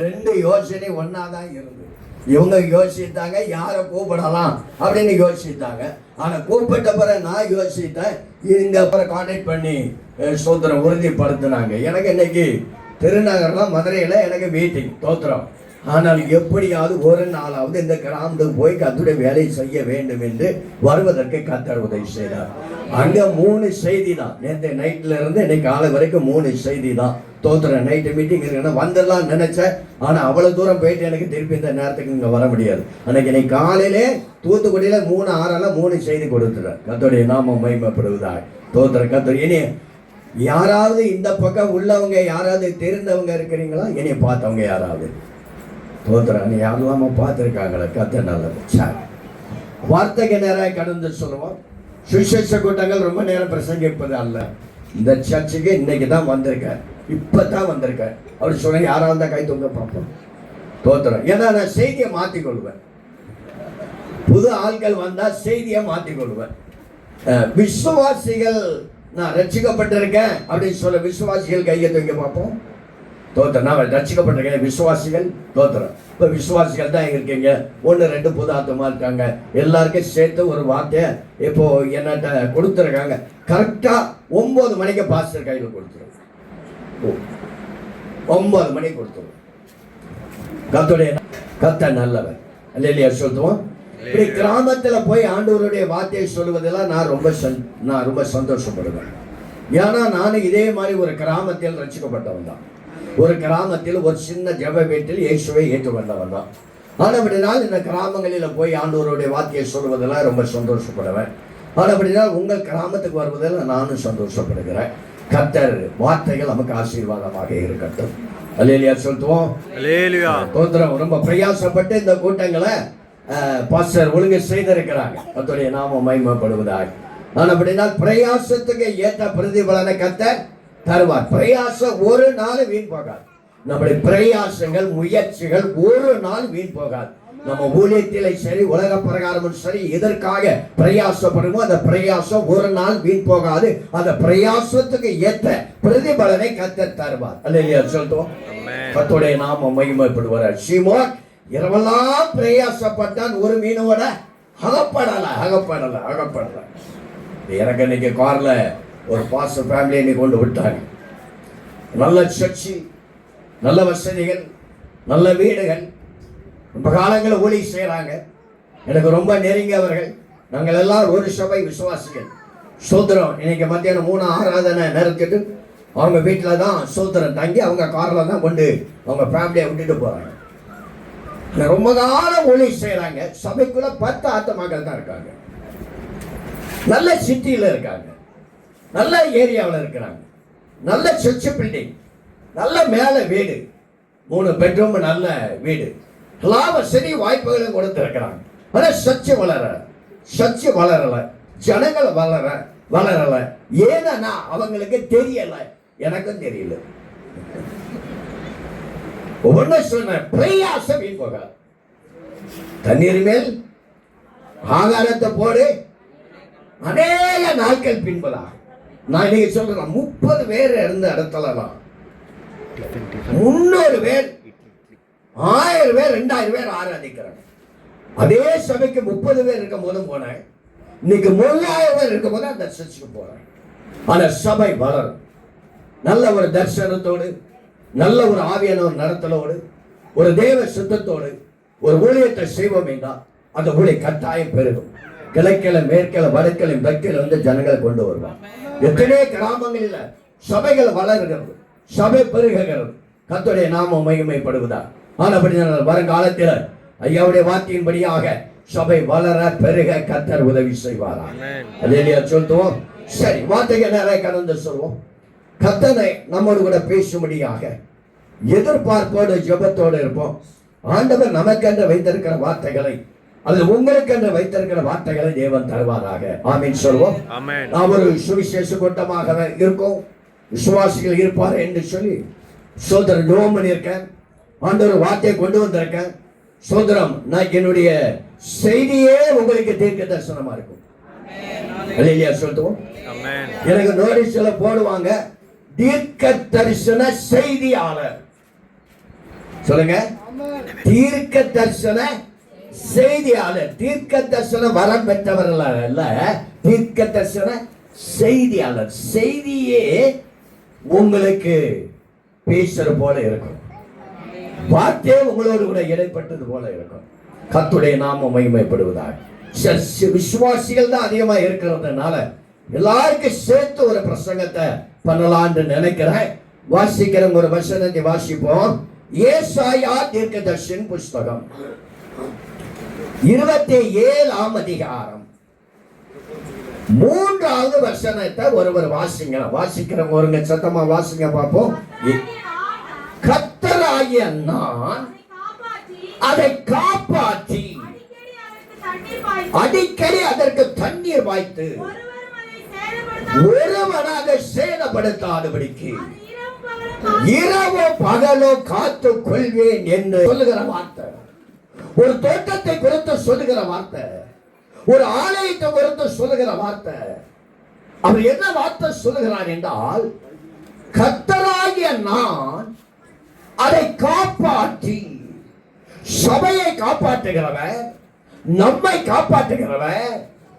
ரெண்டு யோசனை ஒன்னாதான் இருந்தது. இவங்க யோசித்தாங்க யாரை கூப்பிடலாம் அப்படின்னு யோசித்தாங்க. ஆனா கூப்பிட்ட பிறகு நான் யோசித்தேன், இங்க அப்புறம் கான்டாக்ட் பண்ணி சோத்திரம் உறுதிப்படுத்தினாங்க. எனக்கு இன்னைக்கு திருநகர்ல மதுரையில எனக்கு மீட்டிங் தோத்திரம். ஆனால் எப்படியாவது ஒரு நாளாவது இந்த கிராமத்துக்கு போய் கர்த்தருடைய வேலை செய்ய வேண்டும் என்று வருவதற்கு கர்த்தர் உதவி செய்தார். அங்க 3 செய்தி தான். நேற்று நைட்ல இருந்து இன்னைக்கு காலை வரைக்கும் 3 செய்தி தான். தோத்திரம் நைட்டு மீட்டிங் இருக்குன்னா வந்துடலாம் நினைச்சேன். ஆனா அவ்வளவு தூரம் போயிட்டு எனக்கு திருப்பி இந்த நேரத்துக்கு இங்க வர முடியாது. அன்னைக்கு இன்னைக்கு காலையிலே தூத்துக்குடியில 3 செய்தி கொடுத்துட்டேன். கர்த்தருடைய நாமம் மகிமைப்படுவதாக. தோத்திரம் கர்த்தர். இனி யாராவது இந்த பக்கம் உள்ளவங்க யாராவது தெரிந்தவங்க இருக்கிறீங்களா? இனி பார்த்தவங்க யாராவது தோத்திரம் யாரெல்லாம பார்த்துருக்காங்களா? கர்த்தர் நல்லது. வார்த்தைக்கு நேராக கடந்து சொல்லுவோம். சுவிசேஷ கூட்டங்கள் ரொம்ப நேரம் பிரசங்கிப்பது அல்ல. இந்த சர்ச்சுக்கு இன்னைக்கு தான் வந்திருக்கேன், இப்பதான் வந்திருக்கேன் அப்படி சொன்ன யாராவது தான் கை தூங்க பார்ப்போம். தோத்திரம். ஏன்னா நான் செய்தியை மாற்றிக்கொள்வேன். புது ஆட்கள் வந்தா செய்தியை மாற்றிக்கொள்வேன். விசுவாசிகள் நான் ரட்சிக்கப்பட்டிருக்கேன் அப்படின்னு சொல்ல விசுவாசிகள் கையை தூங்க பார்ப்போம். தோத்திரம். நான் ரட்சிக்கப்பட்டிருக்கேன் விசுவாசிகள். தோத்திரம். இப்போ விசுவாசிகள் தான் இருக்கீங்க. 1-2 புது ஆத்மா இருக்காங்க. எல்லாருக்கும் சேர்த்து ஒரு வார்த்தையை இப்போ என்னட்ட கொடுத்துருக்காங்க. கரெக்டா 9 மணிக்கு பாஸ்டர் கையில் கொடுத்துருவோம். 9 மணிக்கு கொடுத்துருவோம். கர்த்தருடைய கர்த்தர் நல்லவர். அல்லேலூயா சொல்லுவோம். இப்படி கிராமத்தில் போய் ஆண்டவருடைய வார்த்தையை சொல்லுவதெல்லாம் நான் ரொம்ப சந்தோஷப்படுவேன். ஏன்னா நானும் இதே மாதிரி ஒரு கிராமத்தில் ரட்சிக்கப்பட்டவன் தான். ஒரு கிராமத்தில் ஒரு சின்ன ஜெப வீட்டில் இயேசுவை ஏற்றுக்கொண்டவன் தான். ஆனபடினால் இந்த கிராமங்களில் போய் ஆண்டவருடைய வார்த்தையை சொல்லுவதெல்லாம் ரொம்ப சந்தோஷப்படுவேன். ஆனபடினால் உங்கள் கிராமத்துக்கு வருவதில் நானும் சந்தோஷப்படுகிறேன். கர்த்தர் வார்த்தைகள் நமக்கு ஆசீர்வாதமாக இருக்கட்டும். அல்லேலூயா சொல்லுவோம். அல்லேலூயா. தோத்திரம். ரொம்ப பிரயாசப்பட்டு இந்த கூட்டங்களை பாஸ்டர் ஒழுங்கு செய்திருக்கிறாங்க. கர்த்தருடைய நாமம் மகிமைப்படுவதாக. ஆனபடினால் பிரயாசத்துக்கு ஏற்ற பிரதிபலனை கர்த்தர் தருவார். பிரயாசம் ஒரு நாள் வீண் போகாது. நம்முடைய பிரயாசங்கள் முயற்சிகள் ஒரு நாள் வீண் போகாது. நம்ம ஊழியத்திலே சரி உலக பிரகாரமும் சரி எதற்காக பிரயாசப்படுமோ அந்த பிரயாசம் ஒரு நாள் வீண் போகாது. அந்த பிரயாசத்துக்கு ஏற்ற பிரதிபலனை கர்த்தர் தருவார். அல்லேலூயா சொல்லுவோம். கர்த்தருடைய நாமம் மகிமைப்படுவார். சீமோன் இரவெல்லாம் பிரயாசப்பட்டான், ஒரு மீனோட அகப்படல. எனக்கு இன்னைக்கு கார்ல ஒரு பாஸ்டர் ஃபேமிலி இன்னைக்கு கொண்டு விட்டாங்க. நல்ல சர்ச்சி, நல்ல வசதிகள், நல்ல வீடுகள், ரொம்ப காலங்களில் ஊழி செய்கிறாங்க. எனக்கு ரொம்ப நெருங்கியவர்கள். நாங்கள் எல்லாம் ஒரு சபை விசுவாசிகள். சோத்திரம். இன்னைக்கு மத்தியானம் 3 ஆராதனை நிறுத்திட்டு அவங்க வீட்டில் தான் சோத்திரம் தங்கி அவங்க காரில் தான் கொண்டு அவங்க ஃபேமிலியை விட்டுட்டு போகிறாங்க. ரொம்ப காலம் ஊழி செய்கிறாங்க. சபைக்குள்ள 10 ஆத்மாக்கள் தான் இருக்காங்க. நல்ல சிட்டியில் இருக்காங்க, நல்ல ஏரியாவில் இருக்கிறாங்க, நல்ல சர்ச் பில்டிங், நல்ல மேலே வீடு, 3 பெட்ரூம் நல்ல வீடு, எல்லா வசதி வாய்ப்புகளும் கொடுத்துருக்கிறாங்க. ஆனால் சர்ச்சு வளரல, ஜனங்கள் வளரல. ஏன்னா அவங்களுக்கு தெரியல, எனக்கும் தெரியல. ஒவ்வொன்று சொன்ன பிரயாசம் வீண் போகாது. தண்ணீர் மேல் ஆகாரத்தை போடு, அநேக நாட்கள் பின்பதா. நான் இன்னைக்கு சொல்றேன், 30 பேர் இருந்த இடத்துலலாம் 300 பேர் 1000 பேர் 2000 பேர் ஆராதிக்கிறாங்க. அதே சபைக்கு 30 பேர் இருக்கும் போதும் போனேன். இன்னைக்கு 3000 பேர் இருக்கும் போது அந்த சர்ச்சுக்கு போறேன். ஆனா சபை வளரும். நல்ல ஒரு தரிசனத்தோடு, நல்ல ஒரு ஆவியான ஒரு நடத்தலோடு, ஒரு தேவ சுத்தத்தோடு ஒரு ஊழியத்தை செய்வோம் என்றால் அந்த ஊழிய கட்டாயம் பெருகும். கிழக்கில மேற்கில வடக்கில தெற்கில வந்து ஜனங்களை கொண்டு வருவாங்க. எத்தனை கிராமங்களில் சபைகள் வளர்கிறது, சபை பெருகிறது. கர்த்தருடைய நாமம் மகிமைப்படுவதா. ஆனபடி வருங்காலத்தில் ஐயாவுடைய வார்த்தையின்படியாக சபை வளர பெருக கர்த்தர் உதவி செய்வாரா. அல்லேலூயா சொல்லுவோம். சரி, வார்த்தைகள் நிறைய கடந்து சொல்வோம். கர்த்தரை நம்மோடு கூட பேசும்படியாக எதிர்பார்ப்போடு ஜெபத்தோடு இருப்போம். ஆண்டவர் நமக்கென்று வைத்திருக்கிற வார்த்தைகளை, அது உங்களுக்கென்று வைத்திருக்கிற வார்த்தைகளை தேவன் தருவாராக. ஆமீன் சொல்வோம். நாம் ஒரு சுவிசேஷ கூட்டமாக இருக்கோம், விசுவாசிகள் இருப்பார் என்று சொல்லி சோதரன் ஜெபம் பண்ணியிருக்கேன். ஆண்டவர் வார்த்தையை கொண்டு வந்திருக்கேன். சோதரம், நான் என்னுடைய செய்தியே உங்களுக்கு தீர்க்க தரிசனமா இருக்கும். அல்லேலூயா சொல்லுவோம். எனக்கு நோட்டீஸ்ல போடுவாங்க, தீர்க்க தரிசன செய்தியாளர். சொல்லுங்க. தீர்க்க தரிசன செய்தியாளர். தீர்க்க தரிசன வரம் பெற்றவர்கள் அல்ல, தீர்க்க தரிசன செய்தியாளர். செய்தியே உங்களுக்கு பேசுற போல இருக்கும், வார்த்தை உங்களோடு கூட இடைப்பட்டது போல இருக்கும். கர்த்தருடைய நாமம் மகிமைப்படுவதாக. விசுவாசிகள் தான் அதிகமா இருக்கிறதுனால எல்லாருக்கும் சேர்த்து ஒரு பிரசங்கத்தை பண்ணலாம்னு நினைக்கிறேன். வாசிக்கிற ஒரு வசனத்தை வாசிப்போம். ஏசாயா தீர்க்கதரிசன புஸ்தகம் 27ஆம் அதிகாரம் 3வது வசனத்தை ஒருவர் வாசிங்க. வாசிக்கிறவங்க சத்தமா வாசிங்க பார்ப்போம். கர்த்தராகிய நான் அதை காப்பாற்றி அடிக்கடி அதற்கு தண்ணீர் வாய்த்து ஒருவன் அதை சேதப்படுத்தாதபடிக்கு இரவோ பகலோ காத்து கொள்வேன் என்று சொல்லுகிற வார்த்தை. ஒரு தோட்டத்தை குறித்து சொல்லுகிற வார்த்தை, ஒரு ஆலயத்தை குறித்து சொல்லுகிற வார்த்தை. அவர் என்ன வார்த்தை சொல்லுகிறார் என்றால், கர்த்தராகிய நான் அதை காப்பாற்றி, சபையை காப்பாற்றுகிறவர், நம்மை காப்பாற்றுகிறவர்,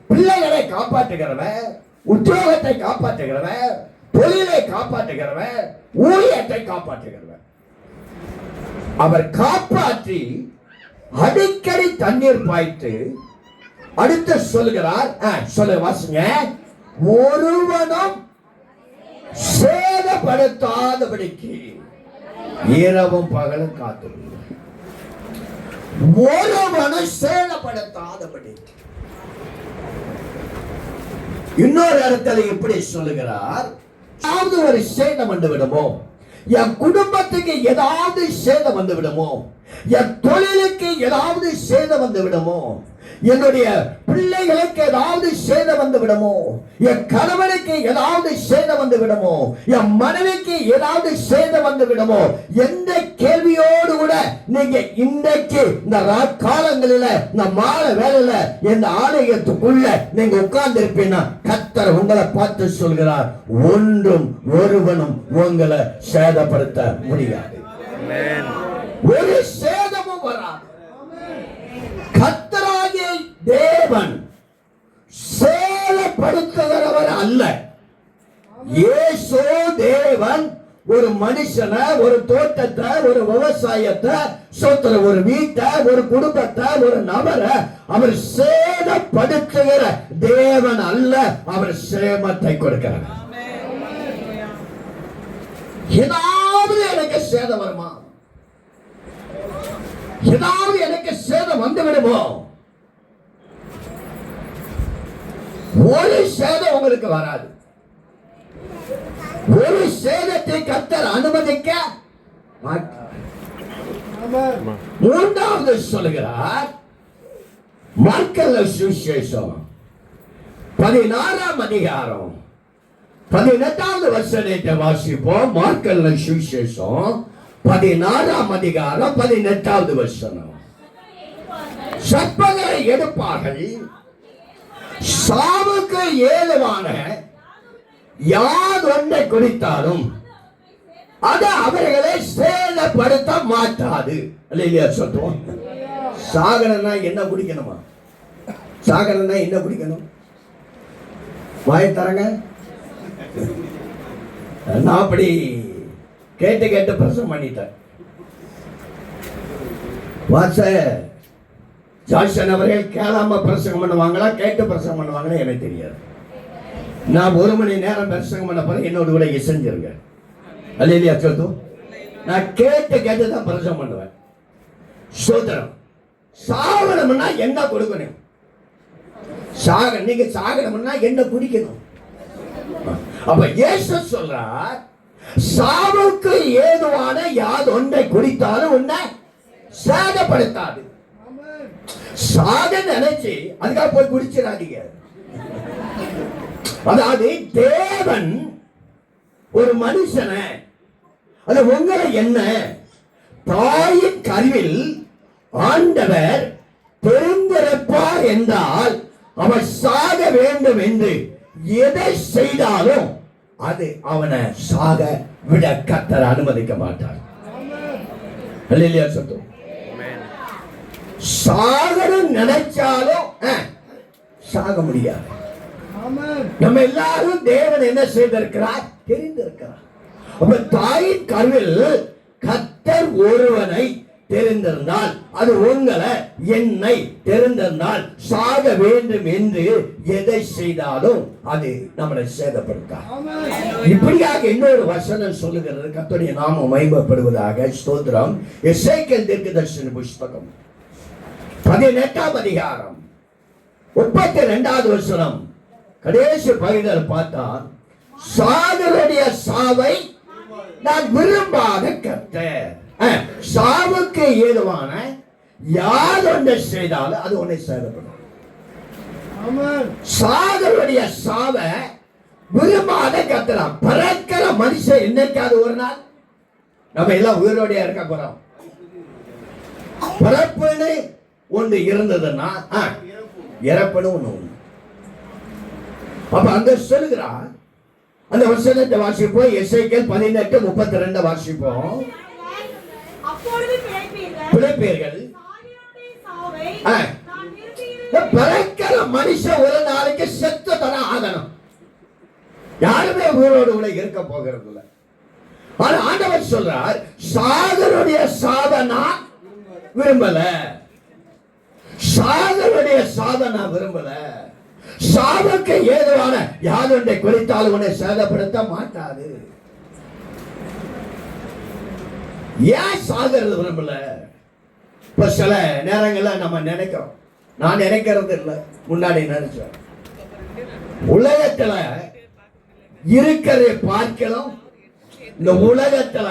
பிள்ளைகளை காப்பாற்றுகிறவர், உத்தியோகத்தை காப்பாற்றுகிறவர், தொழிலை காப்பாற்றுகிறவர், ஊழியத்தை காப்பாற்றுகிறவர். அவர் காப்பாற்றி அடிக்கடி தண்ணீர் பாய்த்து அடுத்து சொல்லுகிறார். சொல்ல வாசிங்க. ஒருவனும் சேதப்படுத்தாதபடிக்கு இரவும் பகலும் காத்து, ஒருவனும் சேதப்படுத்தாதபடிக்கு. இன்னொரு இடத்துல இப்படி சொல்லுகிறார், ஏதாவது ஒரு சேதம் வந்து விடுமோ, என் குடும்பத்துக்கு ஏதாவது சேதம் வந்து விடுமோ, என் தொழிலுக்கு ஏதாவது சேதம் வந்து விடுமோ, என்னுடைய பிள்ளைகளுக்கு ஏதாவது சேதம் வந்து விடுமோ, என் கணவனுக்கு ஏதாவது சேதம் வந்து விடுமோ, என் மனைவிக்கு ஏதாவது சேதம் வந்து விடுமோ, எந்த கேள்வியோடு கூட நீங்க இன்றைக்கு இந்த காலங்களில இந்த மாலை வேலையில இந்த ஆலயத்துக்குள்ள நீங்க உட்கார்ந்து இருப்பீங்கன்னா கர்த்தர் உங்களை பார்த்து சொல்கிறார், ஒன்றும் ஒருவனும் உங்களை சேதப்படுத்த முடியாது. ஒரு சேதமும் வராது. கர்த்தராகிய தேவன் சேதப்படுத்துகிறவர் அல்ல. இயேசு தேவன் ஒரு மனுஷனை, ஒரு தோட்டத்தை, ஒரு விவசாயத்தை, ஒரு வீட்டை, ஒரு குடும்பத்தை, ஒரு நபரை அவர் சேதப்படுத்துகிற தேவன் அல்ல. அவர் சேமத்தை கொடுக்கிறார். ஏதாவது எனக்கு சேதம் வருமா, ஏதாவது எனக்கு சேதம் வந்து விடுமோ, ஒரு சேதம் உங்களுக்கு வராது. ஒரு சேதத்தை கர்த்தர் அனுமதிக்க மாட்டார். மூன்றாவது சொல்லுகிறார், மார்க்கல் சுவிசேஷம் 16ஆம் அதிகாரம் 18வது வசனத்தை வாசிப்போம். மார்க்கல் சுவிசேஷம் 16ஆம் அதிகாரம் 18வது வசனம். சர்ப்பங்களை எடுப்பார்கள், சாவுக்கு ஏதுவான யாதொன்றை குடித்தாலும் அது அவர்களை சேதப்படுத்த மாட்டாது. இல்லையா சொல்றோம். சாகரன்னா என்ன குடிக்கணுமா? சாகரன்னா என்ன குடிக்கணும்? வாய் தரங்க. நான் அப்படி கேட்டு கேட்டு பிரசங்கம் பண்ணிட்டேன். ஜாக்சன் அவர்கள் கேளாம பிரசங்கம் பண்ணுவாங்களா, கேட்டு பிரசங்கம் பண்ணுவாங்களா எனக்கு தெரியாது. நான் 1 மணி நேரம் பிரசங்கம் பண்ண போறேன், என்னோட கூட இசைஞ்சிருங்க. அல்லேலூயா சொல்லுவோம். நான் கேட்டு கேட்டு தான் பிரசங்கம் பண்ணுவேன். சோதரம் சாகனம்னா என்ன கொடுக்கணும்? நீங்க சாகனம்னா என்ன குடிக்கணும்? அப்ப இயேசு சொல்றார், சாவுக்கு ஏதுவான யாதொன்றை குடித்தாலும் உன்னை சேதப்படுத்தாது. சாக நினைச்சு அதுக்காக போய் குடிச்சிடாதீங்க. அதாவது தேவன் ஒரு மனுஷனை, அது உங்களை என்ன தாயின் கருவில் ஆண்டவர் தெரிந்திருப்பார் என்றால் அவர் சாக வேண்டும் என்று எதை செய்தாலும் அது அவனை சாக விட கர்த்தர் அனுமதிக்க மாட்டார். அல்லேலூயா சொல்லுங்க. சாகணும் நினைச்சாலும் சாக முடியாது. நம்ம எல்லாரும் தேவன் என்ன செய்திருக்கிறார்? தெரிந்திருக்கிறார். அப்ப தாயின் கருவில் கர்த்தர் ஒருவனை தெரிந்திருந்தால், அது உங்களை என்னை தெரிந்திருந்தால், சாக வேண்டும் என்று எதை செய்தாலும் அது நம்மளை சேதப்படுத்தார். இப்படியாக இன்னொரு வசனம் சொல்லுகிறது. கர்த்தருடைய நாமம் மகிமைப்படுவதாக. ஸ்தோத்திரம். எசேக்கியேல் தீர்க்கதரிசன புஸ்தகம் 18ஆம் அதிகாரம் 32வது வசனம் கடைசி பகுதியில் பார்த்தா, சாகருடைய சாவை நான் விரும்பாத கர்த்தர். சாவுக்கு ஏதுவான யார் ஒன்றை செய்தாலும் அது ஒன்றை சேதப்படும். சாகருடைய சாவை விரும்பாத கர்த்தர். பிறக்கிற மனுஷன் என்னைக்காவது ஒரு நாள் நம்ம எல்லாம் உயிரோடையா இருக்க போறோம். பிறப்புன்னு ஒன்று இருந்ததுன்னா இறப்புன்னு ஒண்ணு உண்டு. அப்ப அங்க சொல்லுகிறார். அந்த வசனத்தை வாசிப்போம். எசேக்கியேல் 18:32 வாசிப்போம். பிழைப்பீர்கள். பிறக்கிற மனுஷன் ஒரு நாளைக்கு செத்து தானே ஆகணும். யாருமே உயிரோடு கூட இருக்க போகிறது இல்லை. ஆனா ஆண்டவர் சொல்றார், சாகருடைய சாதனா விரும்பல. சாகருடைய சாதனா விரும்பல. சாவுக்கு ஏதுவான யாதொன்றை குறித்தாலும் உன்னை சேதப்படுத்த மாட்டாது. ஏன் சாகிறது விரும்பல? இப்ப சில நேரங்கள்ல நம்ம நினைக்கிறோம். நான் நினைக்கிறது இல்லை, முன்னாடி நினைச்சேன். உலகத்துல இருக்கிறதை பார்க்கலாம், இந்த உலகத்துல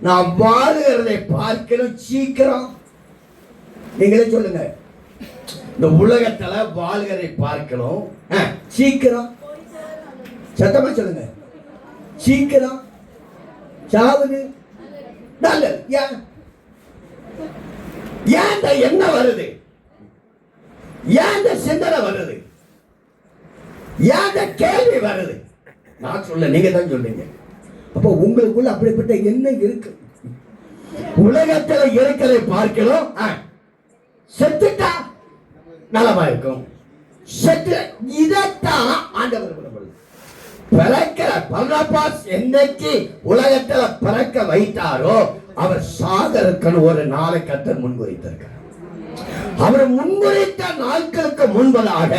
நான் வாழுகிறதை பார்க்கணும் சீக்கிரம். நீங்களே சொல்லுங்க. இந்த உலகத்துல வாழ்கிறதை பார்க்கணும் சீக்கிரம். சத்தமா சொல்லுங்க. சீக்கிரம் சாவுது நல்லது. ஏன் என்ன வருது? ஏன் சிந்தனை வருது? ஏன் கேள்வி வருது? நான் சொல்ல, நீங்க தான் சொல்லுங்க. அப்ப உங்களுக்குள்ள அப்படிப்பட்ட எண்ணம் இருக்கு. உலகத்துல இருக்கிறதை பார்க்கிறோம், செத்துட்டா நலமா இருக்கும். செத்து இதைத்தான் ஆண்டவர் விரும்புகிறது. பிறக்கிற பர்னபாஸ் என்னைக்கு உலகத்துல பிறக்க வைத்தாரோ அவர் சாகருக்கு ஒரு நாளை கர்த்தர் முன்குறித்திருக்கிறார். அவர் முன்குறித்த நாட்களுக்கு முன்பதாக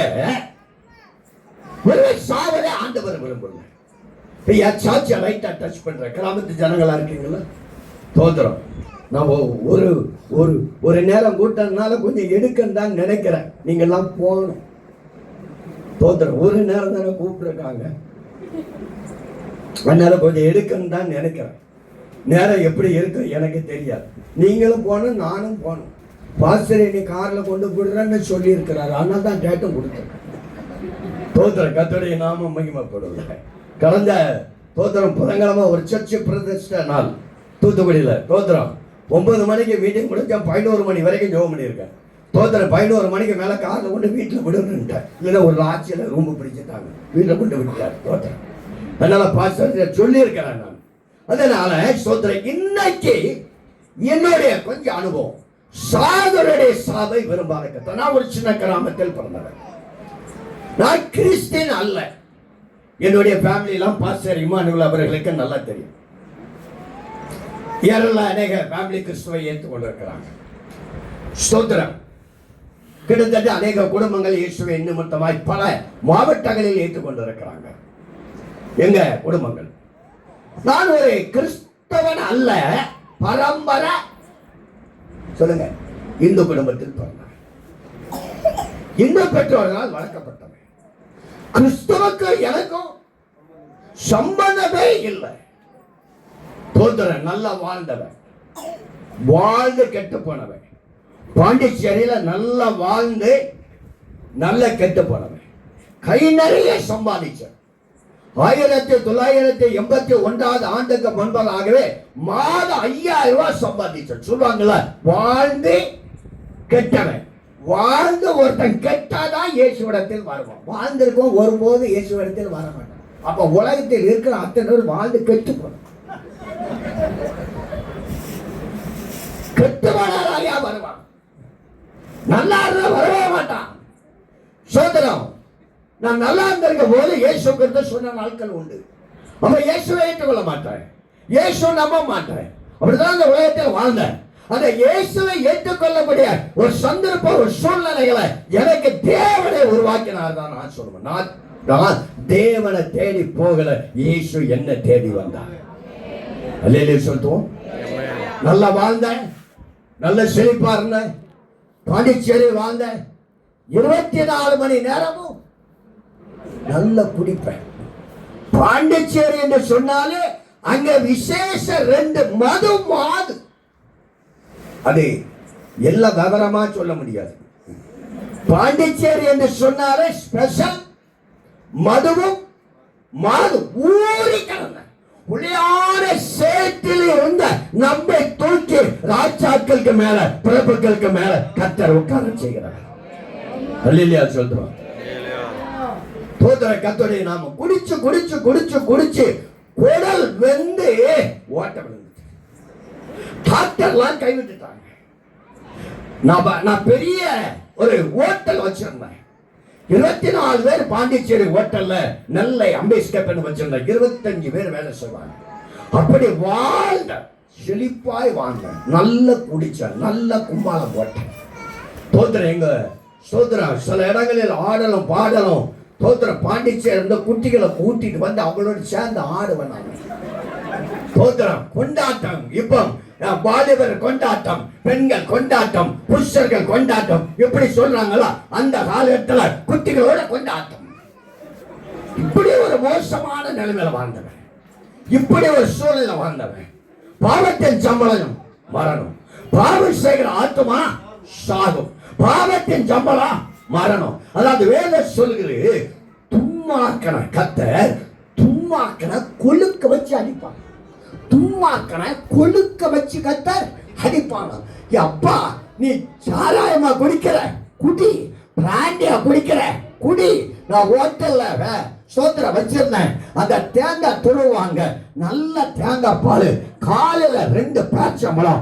ஒரு சாவலை ஆண்டவர் விரும்புகிறார். சாட்சியை ரைட்டா டச் பண்ற கிராமத்து ஜனங்களா இருக்கீங்களா? தோத்திரம். நான் ஒரு ஒரு ஒரு நேரம் கூட்டம்னால கொஞ்சம் எடுக்கன்னு தான் நினைக்கிறேன். நீங்க எல்லாம் போகணும். தோத்திரம். ஒரு நேரம் தானே கூப்பிட்டுருக்காங்க, அதனால கொஞ்சம் எடுக்கன்னு தான் நினைக்கிறேன். நேரம் எப்படி இருக்கு எனக்கு தெரியாது. நீங்களும் போகணும், நானும் போகணும். பாஸ்டர் நீ கார்ல கொண்டு போடுறேன்னு சொல்லி இருக்கிறாரு. ஆனால் தான் டேட்டும் கொடுத்தேன். தோத்திரம். கர்த்தருடைய நாமம் மகிமைப்படுவதாக. கடந்த தோத்திரம் புதன்கிழமை ஒரு சர்ச்சு பிரதிஷ்டை நாள் தூத்துக்குடியில். தோத்திரம் 9 மணிக்கு மீட்டிங் முடிஞ்சா 11 மணி வரைக்கும் ஜெபம் பண்ணியிருக்கேன். தோத்திரம் 11 மணிக்கு மேலே காரில் கொண்டு வீட்டில் விடுன்னுட்டேன். இல்லைன்னா ஒரு ஆட்சியில் ரூம் பிடிச்சிட்டாங்க, வீட்டில் கொண்டு விட்டுட்டார். தோத்திரம். அதனால பாஸ்டர் சொல்லியிருக்கிறேன் நான். அதனால சோத்திரம் இன்னைக்கு என்னுடைய கொஞ்சம் அனுபவம். சாகருடைய சாவை விரும்பாத கர்த்தர். நான் ஒரு சின்ன கிராமத்தில் பிறந்தவன். நான் கிறிஸ்டியன் அல்ல. என்னுடைய ஃபேமிலியெல்லாம் பாஸ்டர் இமானுவேல் அவர்களுக்கு நல்லா தெரியும். யாரெல்லாம் அநேக ஃபேமிலி கிறிஸ்துவை ஏற்றுக்கொண்டிருக்கிறாங்க. ஸ்தோத்திரம். கிட்டத்தட்ட அநேக குடும்பங்கள் இயேசுவை நிமித்தமாய் பல மாவட்டங்களில் ஏற்றுக்கொண்டிருக்கிறாங்க எங்க குடும்பங்கள். நான் ஒரு கிறிஸ்தவன் அல்ல, பரம்பரை சொல்லுங்க இந்து குடும்பத்தில் பிறந்தவன். இந்து பெற்றோர்களால் வளர்க்கப்பட்டவன். கிறிஸ்தவக்கு எனக்கும் சம்பந்தமே இல்லை. தோத்திரன். நல்லா வாழ்ந்தவன், வாழ்ந்து கெட்டு போனவன். பாண்டிச்சேரியில நல்லா வாழ்ந்து நல்ல கெட்டு போனவன். கை நிறைய சம்பாதிச்சவன். 1981 ஆண்டுக்கு முன்பதாகவே மாதம் 5000 ரூபாய் சம்பாதிச்சவன். சொல்லுவாங்கல்ல, வாழ்ந்து கெட்டவன். வாழ்ந்து ஒருத்தன் கெட்டாதான் இயேசுவிடத்தில் வருவான். வாழ்ந்திருக்கும் ஒருபோது இயேசுவிடத்தில் வர மாட்டான். அப்ப உலகத்தில் இருக்கிற அத்தனை வாழ்ந்து கெட்டு போன. நல்லா இருந்தா வரவே மாட்டான். சோதரம் நான் நல்லா இருந்திருக்க போது இயேசு கிறிஸ்து சொன்ன நாட்கள் உண்டு. அப்ப இயேசுவை ஏற்றுக்கொள்ள மாட்டேன், இயேசு நம்ப மாட்டேன், அப்படிதான் இந்த உலகத்தில் வாழ்ந்தேன். அந்த இயேசுவை ஏற்றுக்கொள்ளக்கூடிய ஒரு சந்தர்ப்பம், ஒரு சூழ்நிலைகளை எனக்கு தேவனை உருவாக்கினார் தான் நான் சொல்லுவேன். நான் தேவனை தேடி போகல, இயேசு என்ன தேடி வந்தார். அல்லேலூயா சொல்லுவோம். நல்லா வாழ்ந்தேன், நல்ல செழிப்பா இருந்தேன், பாண்டிச்சேரி வாழ்ந்தேன், 24 மணி நேரமும் நல்ல குடிப்பேன். பாண்டிச்சேரி என்று சொன்னாலே அங்க விசேஷ 2 மாது. அது எல்லாம் விவரமா சொல்ல முடியாது. பாண்டிச்சேரி என்று சொன்னாலே ஸ்பெஷல் மதுவும் மாது ஊறி கலந்த உளையான சேற்றில் இருந்த நம்மை தூக்கி ராஜாக்களுக்கு மேல, பிரபுக்களுக்கு மேல கர்த்தர் உட்கார செய்கிறார். அல்லேலூயா சொல்றோம். கர்த்தருடைய நாமம். குடிச்சு குடிச்சு குடிச்சு குடிச்சு குடல் வெந்து ஓட்ட விழுந்துச்சு. டாக்டர்லாம் கைவிட்டுட்டாங்க. நான் பெரிய ஒரு ஹோட்டல் வச்சிருந்தேன். 24 பேர் பாண்டிச்சேரி ஹோட்டல்ல நல்ல அம்பேஸ்கர் வச்சிருந்தேன். 25 பேர் வேலை செய்வாங்க. அப்படி வாழ்ந்த செழிப்பாய் வாழ்ந்த, நல்ல குடிச்சேன், நல்ல கும்பாலம் போட்டேன். தோத்திரம் எங்க சோதரம் சில இடங்களில் ஆடலும் பாடலும். தோத்திரம் பாண்டிச்சேரி இருந்த குட்டிகளை கூட்டிட்டு வந்து அவங்களோட சேர்ந்து ஆடுவேன். தோத்திரம் கொண்டாட்டம். இப்போ வாலிபர் கொண்டாட்டம், பெண்கள் கொண்டாட்டம், புருஷர்கள் கொண்டாட்டம், எப்படி சொல்றாங்களா அந்த காலத்துல குட்டிகளோட கொண்டாட்டம். இப்படி ஒரு மோசமான நிலைமையில வாழ்ந்தவன், இப்படி ஒரு சூழல வாழ்ந்தவன். பாவத்தின் சம்பளம் மரணம், பாவம் செய்கிற ஆத்மா சாகும், பாவத்தின் சம்பளம் மரணம். அதாவது வேதம் சொல்லுகிறது, தும்மாக்கன கர்த்தர் தும்மாக்கன கொழுக்க வச்சு அடிப்பான். தும்மாக்கன கொழுக்க வச்சு கர்த்தர் அடிப்பான். அப்பா நீ சாராயமா குடிக்கிற குடி, பிராண்டியா குடிக்கிற குடி. நான் ஹோட்டல்ல சோத்திர வச்சிருந்தேன். அந்த தேங்காய் துருவாங்க, நல்ல தேங்காய் பால். காலையில 2 பேச்சம்பழம்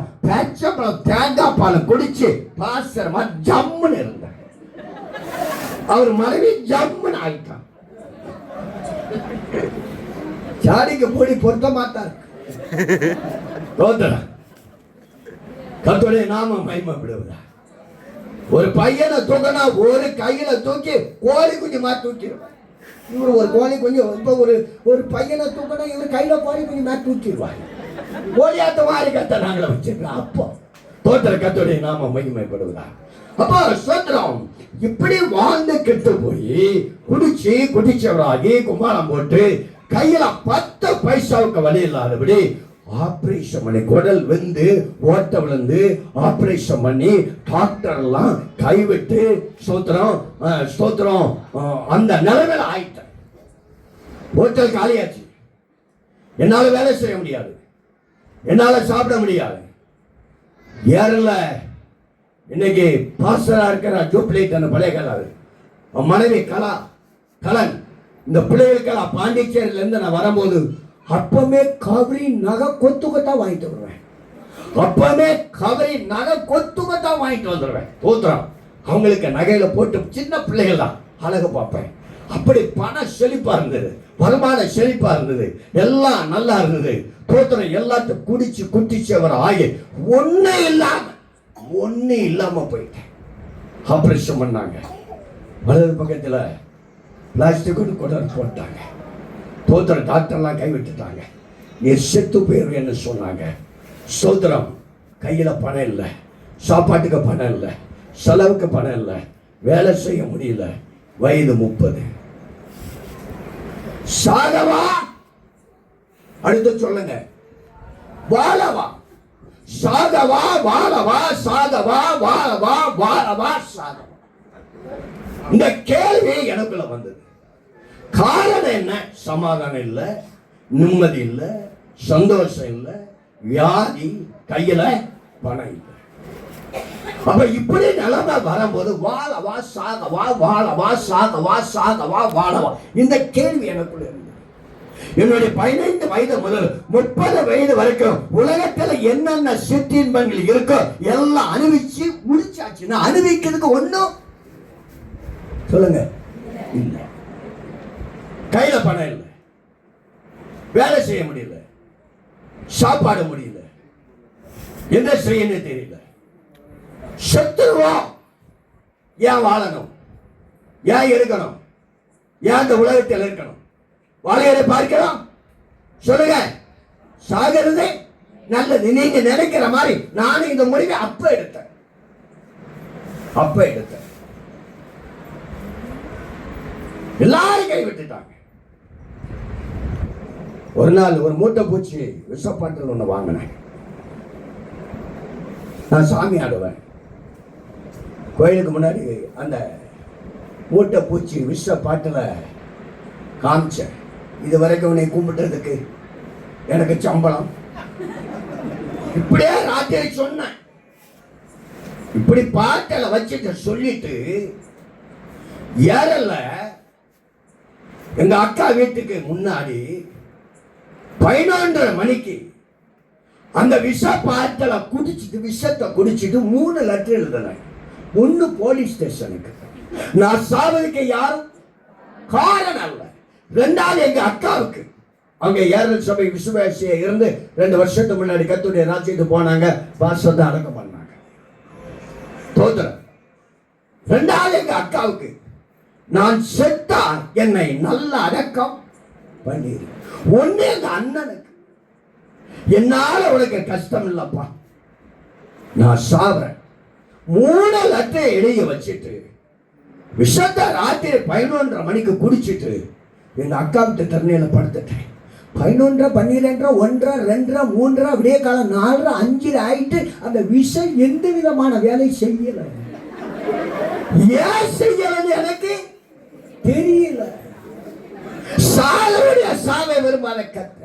தேங்காய் பால் குடிச்சு பாசரமா ஜம்முன்னு இருந்தேன். அவர் மனைவி ஜம்முன்னு ஆயிட்டான். சாடிக்கு போடி பொருத்த மாட்டார். கர்த்தருடைய நாமம் மகிமைப்படுவதா. ஒரு பையனை தூக்கினா ஒரு கையில தூக்கி கோழி குஞ்சு மாதிரி தூக்கிடுவார். இவர் ஒரு கோழி குஞ்சு, இப்ப ஒரு பையனை தூக்கினா இவர் கையில கோழி குஞ்சு மாதிரி தூக்கிடுவாங்க. கோழியாத்த மாதிரி கத்த நாங்கள வச்சிருக்கோம். அப்போ தோத்திர கர்த்தருடைய நாமம் மகிமைப்படுவதா. அப்போ சோத்திரம் இப்படி வாழ்ந்து கெட்டு போய் குடிச்சவராகி கும்பாலம் போட்டு கையில 10 பைசாவுக்கு வழி இல்லாதபடி ஆபரேஷன் பண்ணி, குடல் வெந்து ஓட்ட விழுந்து ஆபரேஷன் பண்ணி டாக்டர் எல்லாம் கைவிட்டு ஸ்தோத்திரம் அந்த நிலைமையில ஆயிட்டேன். ஹோட்டல் காலியாச்சு. என்னால வேலை செய்ய முடியாது, என்னால சாப்பிட முடியாது. ஏறல இன்னைக்கு பாஸ்டரா இருக்கிற ஜூப்ளிட் அந்த பழைய கலாறு மனைவி கலன். இந்த பிள்ளைகளுக்கெல்லாம் பாண்டிச்சேரியில இருந்து நான் வரும்போது அப்பமே கவரி நகை கொத்துக்கத்தான் வாங்கிட்டு வருவேன். அப்பமே கவரி நகை கொத்துக்கத்தான் வாங்கிட்டு வந்துடுவேன். தோத்திரம் அவங்களுக்கு நகையில போட்டு சின்ன பிள்ளைகள் தான் அழகு பார்ப்பேன். அப்படி பண செழிப்பா இருந்தது, வருமான செழிப்பா இருந்தது, எல்லாம் நல்லா இருந்தது. தோத்திரம் எல்லாத்தையும் குடிச்சு குட்டிச்சவர் ஆகி ஒண்ணு இல்லாம போயிட்டேன். ஆபரேஷன் பண்ணாங்க. வலது பக்கத்துல பிளாஸ்டிக் குடல் போட்டாங்க. தோத்திர டாக்டர்லாம் கைவிட்டுட்டாங்க. நீ செத்து போயிருவேன்னு சொன்னாங்க. சோத்திரம் கையில பணம் இல்லை, சாப்பாட்டுக்கு பணம் இல்லை, செலவுக்கு பணம் இல்லை, வேலை செய்ய முடியல. வயது 30. சாகவா? அடுத்து சொல்லுங்க. வாழவா? சாகவா? வாழவா? சாகவா? வாழவா? வாழவா? சாகவா? இந்த கேள்வி எனக்குள்ள வந்தது. காரணம் என்ன? சமாதானம் இல்லை, நிம்மதி இல்லை, சந்தோஷம் இல்லை, வியாதி, கையில பணம் இல்லை. அப்ப இப்படி நிலைமை வரும்போது வாழவா சாகவா, வாழவா சாகவா, சாகவா வாழவா, இந்த கேள்வி எனக்குள்ள இருந்தது. என்னுடைய 15 வயது முதல் 30 வயது வரைக்கும் உலகத்துல என்னென்ன சிற்றின்பங்கள் இருக்கோ எல்லாம் அனுபவிச்சு முடிச்சாச்சு. நான் அனுபவிக்கிறதுக்கு ஒண்ணும் சொல்லுங்க இல்ல. கையில பணம் இல்லை, வேலை செய்ய முடியல, சாப்பாடு முடியல, என்ன செய்யணும் தெரியல, செத்துருவோம். ஏன் வாழணும்? ஏன் இருக்கணும்? ஏன் இந்த உலகத்தில் இருக்கணும்? வாழையரை பார்க்கிறோம். சொல்லுங்க, சாகிறது நல்லது. நீங்க நினைக்கிற மாதிரி நானும் இந்த முடிவை அப்ப எடுத்தேன். எல்லாரும் கைவிட்டுட்டாங்க. ஒரு நாள் ஒரு மூட்டை பூச்சி விஷப்பாட்டில் ஒண்ணு வாங்கினேன். நான் சாமி ஆடுவேன் கோயிலுக்கு முன்னாடி. அந்த மூட்டை பூச்சி விஷ பாட்டில் காமிச்சேன். இது வரைக்கும் உன்னை கும்பிட்டுறதுக்கு எனக்கு சம்பளம். இப்படியே ராத்திரி சொன்னேன். இப்படி பாட்டில் வச்சுட்டு சொல்லிட்டு ஏறல. எங்க அக்கா வீட்டுக்கு முன்னாடி 11:30 மணிக்கு அந்த விஷ பாட்டில குடிச்சிட்டு விஷத்தை குடிச்சிட்டு 3 லெட்டர் எழுதினேன். 1 போலீஸ் ஸ்டேஷனுக்கு. நான் சாவதுக்கு யாரும் காரணம் அல்ல. 2வது எங்க அக்காவுக்கு. அவங்க ஏரல் சபை விசுவாசியா இருந்து 2 வருஷத்துக்கு முன்னாடி கர்த்தருடைய ராஜ்யத்துக்கு போனாங்க. பாசத்தை அடக்கம் பண்ணாங்க. தோத்திரம். 2வது எங்க அக்காவுக்கு. நான் செத்தா என்னை நல்ல அடக்கம் பண்ணிரு. 1 எங்க அண்ணனுக்கு. என்னால உனக்கு கஷ்டம் இல்லப்பா, நான் சாவறேன். 3 லெட்டரை எழுதி வச்சுட்டு விஷத்தை ராத்திரி 11:30 மணிக்கு குடிச்சிட்டு எங்க அக்கா விட்டு தண்ணியில படுத்துட்டேன். 11:30, 12:30, 1:30, 2:30, 3:30, விடிய காலம் 4:30, 5:00 ஆயிட்டு அந்த விஷம் எந்த விதமான வேலை செய்யல. ஏன் செய்யலன்னு எனக்கு தெரியல. சாவுடைய சாவை விரும்பாத கத்த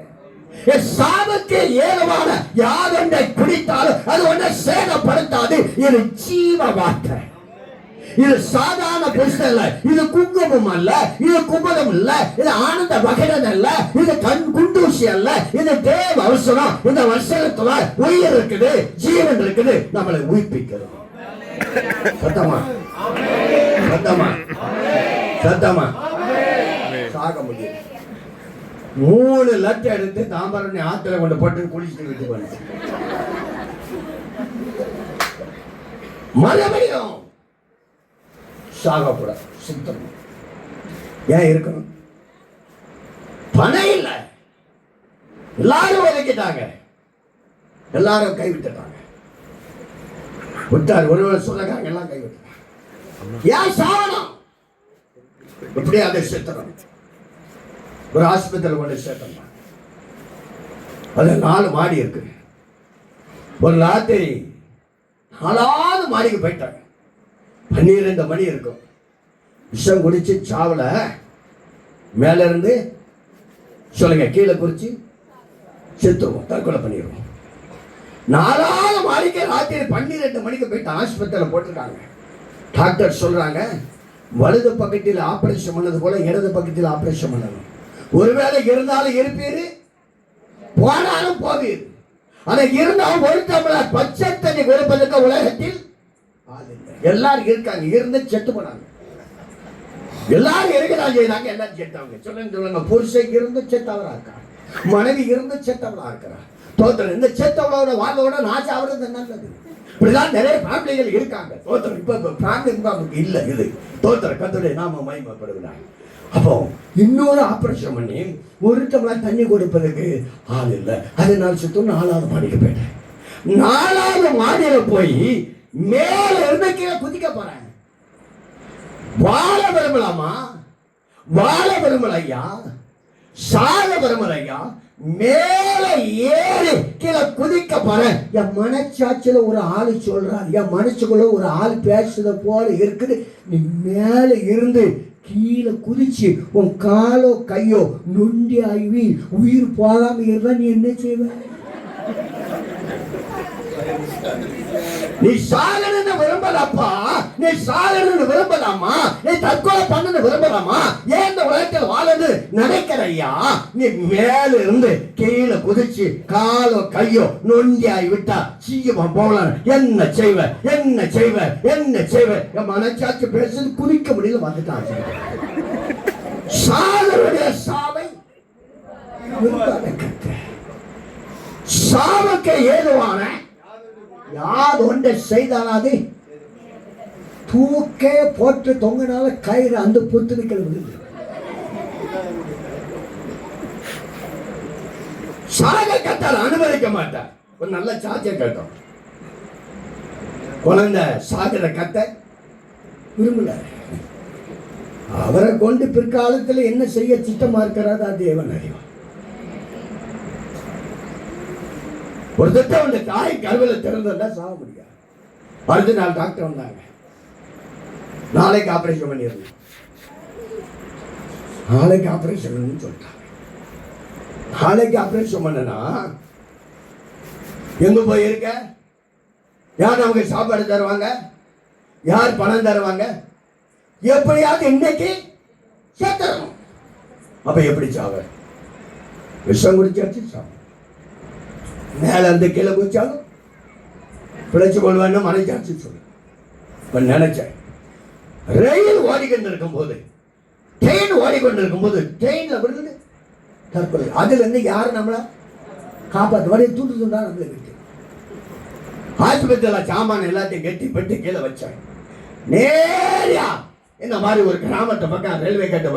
சாவுக்கு ஏதுவான யாதொன்றை குடித்தாலும் அது ஒன்றை சேதப்படுத்தாது. இது ஜீவ வார்த்தை. இது சாதாரண புருஷன் அல்ல, இது குங்குமம் அல்ல, இது கும்பலம் இல்ல, இது ஆனந்த வகைடன் அல்ல, இது குண்டூசி அல்ல, இது தேவ அவசரம். இந்த வருஷத்துல உயிர் இருக்குது, ஜீவன் இருக்குது, நம்மளை உயிர்ப்பிக்கிறது. சத்தமா சத்தமா சத்தமா சாக முடியும். 3 லட்சம் எடுத்து தாம்பரம் ஆத்துல கொண்டு போட்டு குளிச்சுட்டு விட்டு பண்ண மறுபடியும் சாகப்பட சுத்தம். ஏன் இருக்கணும்? பணம் இல்ல. எல்லாரும் விளக்கிட்டாங்க, எல்லாரும் கைவிட்டுட்டாங்க. விட்டார் ஒருவர் சொந்தக்காரங்க எல்லாம் கைவிட்டாங்க. ஏன் சாகணும்? இப்படியே அதை சேர்த்தணும். ஒரு ஆஸ்பத்திரி கொண்டு சேர்த்தோம். அது 4 மாடி இருக்கு. ஒரு ராத்திரி 4வது மாடிக்கு போயிட்டாங்க. 12 மணி இருக்கும். விஷம் குடிச்சு சாவல மேல இருந்து சொல்லுங்க கீழே குறிச்சு செத்துருவோம், தற்கொலை பண்ணிடுவோம். 4வது மாடிக்கு ராத்திரி 12 மணிக்கு போயிட்டு ஆஸ்பத்திரியில் போட்டிருக்காங்க. டாக்டர் சொல்றாங்க, வலது பக்கத்தில் ஆபரேஷன் பண்ணது போல இடது பக்கத்தில் ஆபரேஷன் பண்ணணும். ஒருவேளை இருந்தாலும் இருப்பீரு, போனாலும் போவீர். ஆனா இருந்தாலும் ஒரு டம்ளர் பச்சை தண்ணி கொடுப்பதற்கு உலகத்தில் எல்லாரும் இருக்காங்க. இருந்து செத்து போனாங்க. எல்லாரும் இருக்கதான் செய்யறாங்க. எல்லாரும் செத்தவங்க. சொல்லுங்க, புருஷன் இருந்து செத்தவரா இருக்காங்க, மனைவி இருந்து செத்தவளா இருக்கிறார். தோத்திரம். இந்த செத்தவளோட வாழ்வோட நான் சாப்பிடுறது நல்லது. இப்படிதான் நிறைய ஃபேமிலிகள் இருக்காங்க. தோத்திரம். இப்ப ஃபேமிலி நமக்கு இல்ல. இது தோத்திரம். கர்த்தருடைய நாம மகிமைப்படுகிறார். அப்போ இன்னொரு ஆபரேஷன் பண்ணி ஒரு டம்ளர் தண்ணி கொடுப்பதற்கு ஆள் இல்லை. அதனால சுத்தம் 4வது மாடிக்கு போயிட்டேன். 4வது மாடியில போய் மேல இருந்து கீழே குதிக்க போறேன். வாழ விரும்பலாமா? வாழ விரும்பல ஐயா, சாக விரும்பல ஐயா. மேல ஏறி கீழே குதிக்க போறேன். என் மனச்சாட்சியில ஒரு ஆளு சொல்றான், என் மனசுக்குள்ள ஒரு ஆள் பேசுறது போல இருக்குது. நீ மேல இருந்து கீழே குதிச்சு உன் காலோ கையோ நொண்டி ஆகி உயிர் போகாம இருந்தா நீ என்ன செய்வ? நீ சாகணும்னு விரும்பலப்பா, நீ சாகணும்னு விரும்பலாமா? நீ தற்கொலை பண்ணு விரும்பலாமா? ஏன் இந்த உலகத்தில் வாழன்னு நினைக்கிறையா? நீ மேல இருந்து கீழே குதிச்சு காலோ கையோ நொண்டியாய் விட்டா சீக்கிரம் போகலாம். என்ன செய்வ, என்ன செய்வ, என்ன செய்வ? மனச்சாட்சி பேசுறது குறிக்க முடியல. வந்துட்டான் சாகருடைய சாவை. சாவுக்கு ஏதுவான யார் ஒன்றை செய்தாலாது தூக்கே போட்டு தொங்கினால கயிறு அந்த புத்துக்கள் விழுந்து சாக கத்தால் அனுமதிக்க மாட்டார். ஒரு நல்ல சாட்சியை கேட்டோம். குழந்தை சாகிற கத்த விரும்பல. அவரை கொண்டு பிற்காலத்தில் என்ன செய்ய திட்டமா இருக்கிறதா தேவன் அறிவார். ஒரு திட்டம் வந்து தாய் கருவில திறந்தா சாக முடியாது. அடுத்த நாள் டாக்டர் வந்தாங்க. நாளைக்கு ஆபரேஷன் பண்ணிடணும், நாளைக்கு ஆபரேஷன் சொல்லிட்டாங்க. நாளைக்கு ஆபரேஷன் பண்ணனா எங்க போய் இருக்க? யார் நமக்கு சாப்பாடு தருவாங்க? யார் பணம் தருவாங்க? எப்படியாவது இன்னைக்கு சேர்த்தணும். அப்ப எப்படி சாவ? விஷம் குடிச்சாச்சு சாவ. மேல இருந்து கீழே குடிச்சாலும் பிழைச்சு கொள்வான்னு மனைச்சாச்சு சொல்லு நினைச்சேன். ரயில் ஓடிக்கொண்டிருக்கும் போது, ட்ரெயின் ஓடிக்கொண்டிருக்கும் போது ட்ரெயின்ல விழுந்து தற்கொலை. அதுல இருந்து யாரும் நம்மள காப்பாற்று வரைய தூண்டு துண்டா நம்மளை விட்டு ஆஸ்பத்திரியில சாமான எல்லாத்தையும் கட்டி பெட்டு கீழே வச்சாங்க. நேரியா இந்த மாதிரி ஒரு கிராமத்தை பக்கம் ரயில்வே கட்ட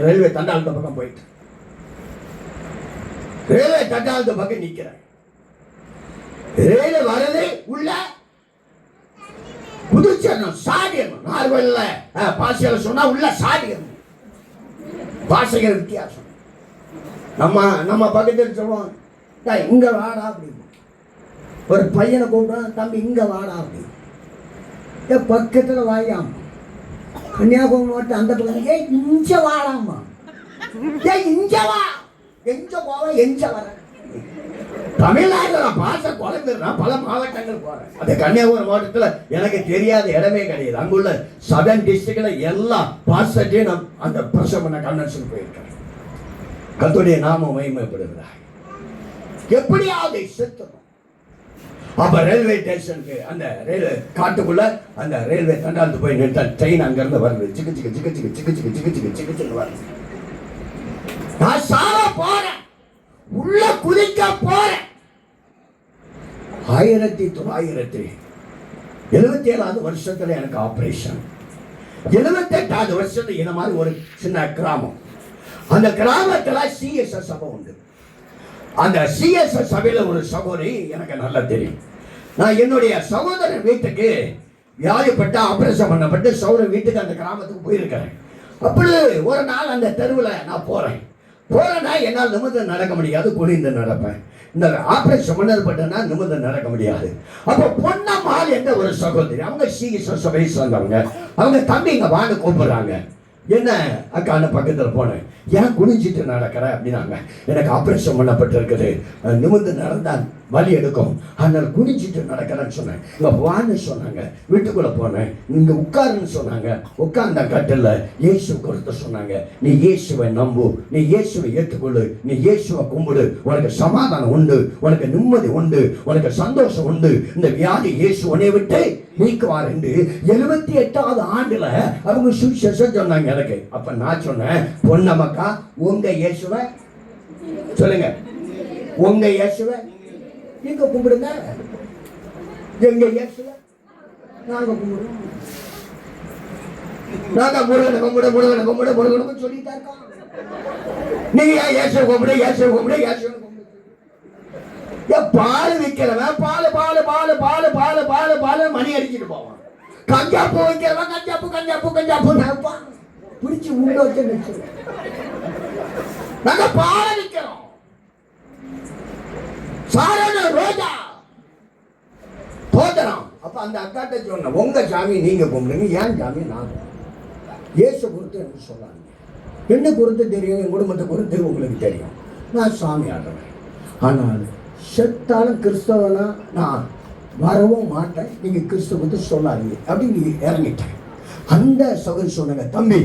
ரயில்வே தண்டாளத்து பக்கம் போயிட்டு ரயில்வே தண்டாளத்து பக்கம் நிக்கிறேன். ரயில் வரது உள்ள புதுச்சேரணும் சாடியணும். நார்வல்ல பாஷையில சொன்னா உள்ள சாடியணும். பாஷைகள் வித்தியாசம். நம்ம பக்கத்தில் சொல்லுவோம் இங்க வாடா அப்படின்னு. ஒரு பையனை கூப்பிடுறான், தம்பி இங்க வாடா அப்படின்னு. பக்கத்துல வாயாமா கன்னியாகுமரி மாவட்டம் அந்த பக்கம் இஞ்ச வாடாமா. இஞ்ச வா, எஞ்ச போவ எஞ்ச வர. தமிழ்நாட்டில் நான் பாஷை குழந்தைன்னா பல மாவட்டங்கள் போறேன். அது கன்னியாகுமரி மாவட்டத்தில் எனக்கு தெரியாத இடமே கிடையாது. அங்குள்ள 7 டிஸ்ட்ரிக்ட்ல எல்லா பாஷையும் நான் அந்த பிரசவ பண்ண கன்வென்ஷன் போயிருக்கேன். கர்த்தருடைய நாமம் மகிமைப்படுகிறார். எப்படியாவது செத்துறோம். அப்ப ரயில்வே ஸ்டேஷனுக்கு அந்த ரயில்வே காட்டுக்குள்ள அந்த ரயில்வே தண்டாளத்து போய் நிறுத்த ட்ரெயின் அங்கிருந்து வருது. சிக்கு சிக்கு சிக்கு சிக்கு சிக்கு சிக்கு சிக்கு சிக்கு சிக்கு சிக்கு வருது. நான் சாவ போறேன், உள்ள குதிக்க போறேன். 1977 வருஷத்துல எனக்கு ஆபரேஷன். 78வது வருஷத்துல இந்த மாதிரி ஒரு சின்ன கிராமம். அந்த கிராமத்துல சிஎஸ்எஸ் சபை உண்டு. அந்த சிஎஸ்எஸ் சபையில ஒரு சகோதரி எனக்கு நல்லா தெரியும். நான் என்னுடைய சகோதரன் வீட்டுக்கு வியாதிப்பட்ட ஆபரேஷன் பண்ணப்பட்டு சகோதரன் வீட்டுக்கு அந்த கிராமத்துக்கு போயிருக்கிறேன். அப்படி ஒரு நாள் அந்த தெருவில் நான் போறேன்னா என்னால் நிமிர்ந்து நடக்க முடியாது, குனிந்து நடப்பேன். இந்த ஆபரேஷன் பண்ணப்பட்டனா நிமிர்ந்து நடக்க முடியாது. அப்போ பொன்னம்மாள் என்ற ஒரு சகோதரி, அவங்க சிஎஸ்எஸ் சபையை சேர்ந்தவங்க. அவங்க தம்பி இங்க வான்னு கூப்பிடுறாங்க. என்ன அக்கான பக்கத்தில் போனேன். ஏன் குனிஞ்சிட்டு நடக்கிற அப்படின்னாங்க. எனக்கு ஆபரேஷன் பண்ணப்பட்டிருக்குது, நிமிர்ந்து நடந்தான் வலி எடுக்கும், அதனால குனிஞ்சிட்டு நடக்கிறேன்னு சொன்னேன். இங்க வான்னு சொன்னாங்க. வீட்டுக்குள்ள போனேன். இங்க உட்காருன்னு சொன்னாங்க. உட்கார்ந்த கட்டில் இயேசு கொடுத்து சொன்னாங்க, நீ இயேசுவை நம்பு, நீ இயேசுவை ஏற்றுக்கொள்ளு, நீ இயேசுவை கும்பிடு, உனக்கு சமாதானம் உண்டு, உனக்கு நிம்மதி உண்டு, உனக்கு சந்தோஷம் உண்டு. இந்த வியாதி இயேசு உன்னை விட்டு நீக்குவார் என்று 78வது ஆண்டுல அவங்க சுவிசேஷம் சொன்னாங்க எனக்கு. அப்ப நான் சொன்னேன், பொன்னமக்கா உங்க இயேசுவை சொல்லுங்க, உங்க இயேசுவை நீங்க கும்பிடுங்க, எங்க இயேசுவை நாங்க கும்பிடுவோம். நாங்க முருகனை கும்பிட முருகனை கும்பிட முருகனுக்கு சொல்லிட்டா இருக்கோம். நீங்க இயேசுவை கும்பிடு, இயேசுவை கும்பிடு, இயேசுவை கும்பிடு. பால் விற்கிறவன் பால் பால் பால் பால் பால் பால் பால் மணி அடிச்சுட்டு போவான். கஞ்சாப்பு வைக்கிறவன் கஞ்சாப்பு கஞ்சாப்பு கஞ்சாப்பு பிடிச்சு உள்ள வச்சு நாங்க பால விற்கிறோம். சாதாரண ரோஜா தோதரம். அப்ப அந்த அக்காட்ட சொன்ன, உங்க சாமி நீங்க கும்பிடுங்க, ஏன் சாமி நான் இயேசு குறித்து எனக்கு சொல்லாங்க. என்ன குறித்து தெரியும், என் குடும்பத்தை குறித்து உங்களுக்கு தெரியும். நான் சாமி ஆடுறேன். ஆனால் செத்தாலும் கிறிஸ்தவனா நான் வரவும் மாட்டேன், நீங்க கிறிஸ்துவத்தை சொல்லாதீங்க அப்படின்னு இறங்கிட்டேன். அந்த சகோதரி சொன்னாங்க, தம்பி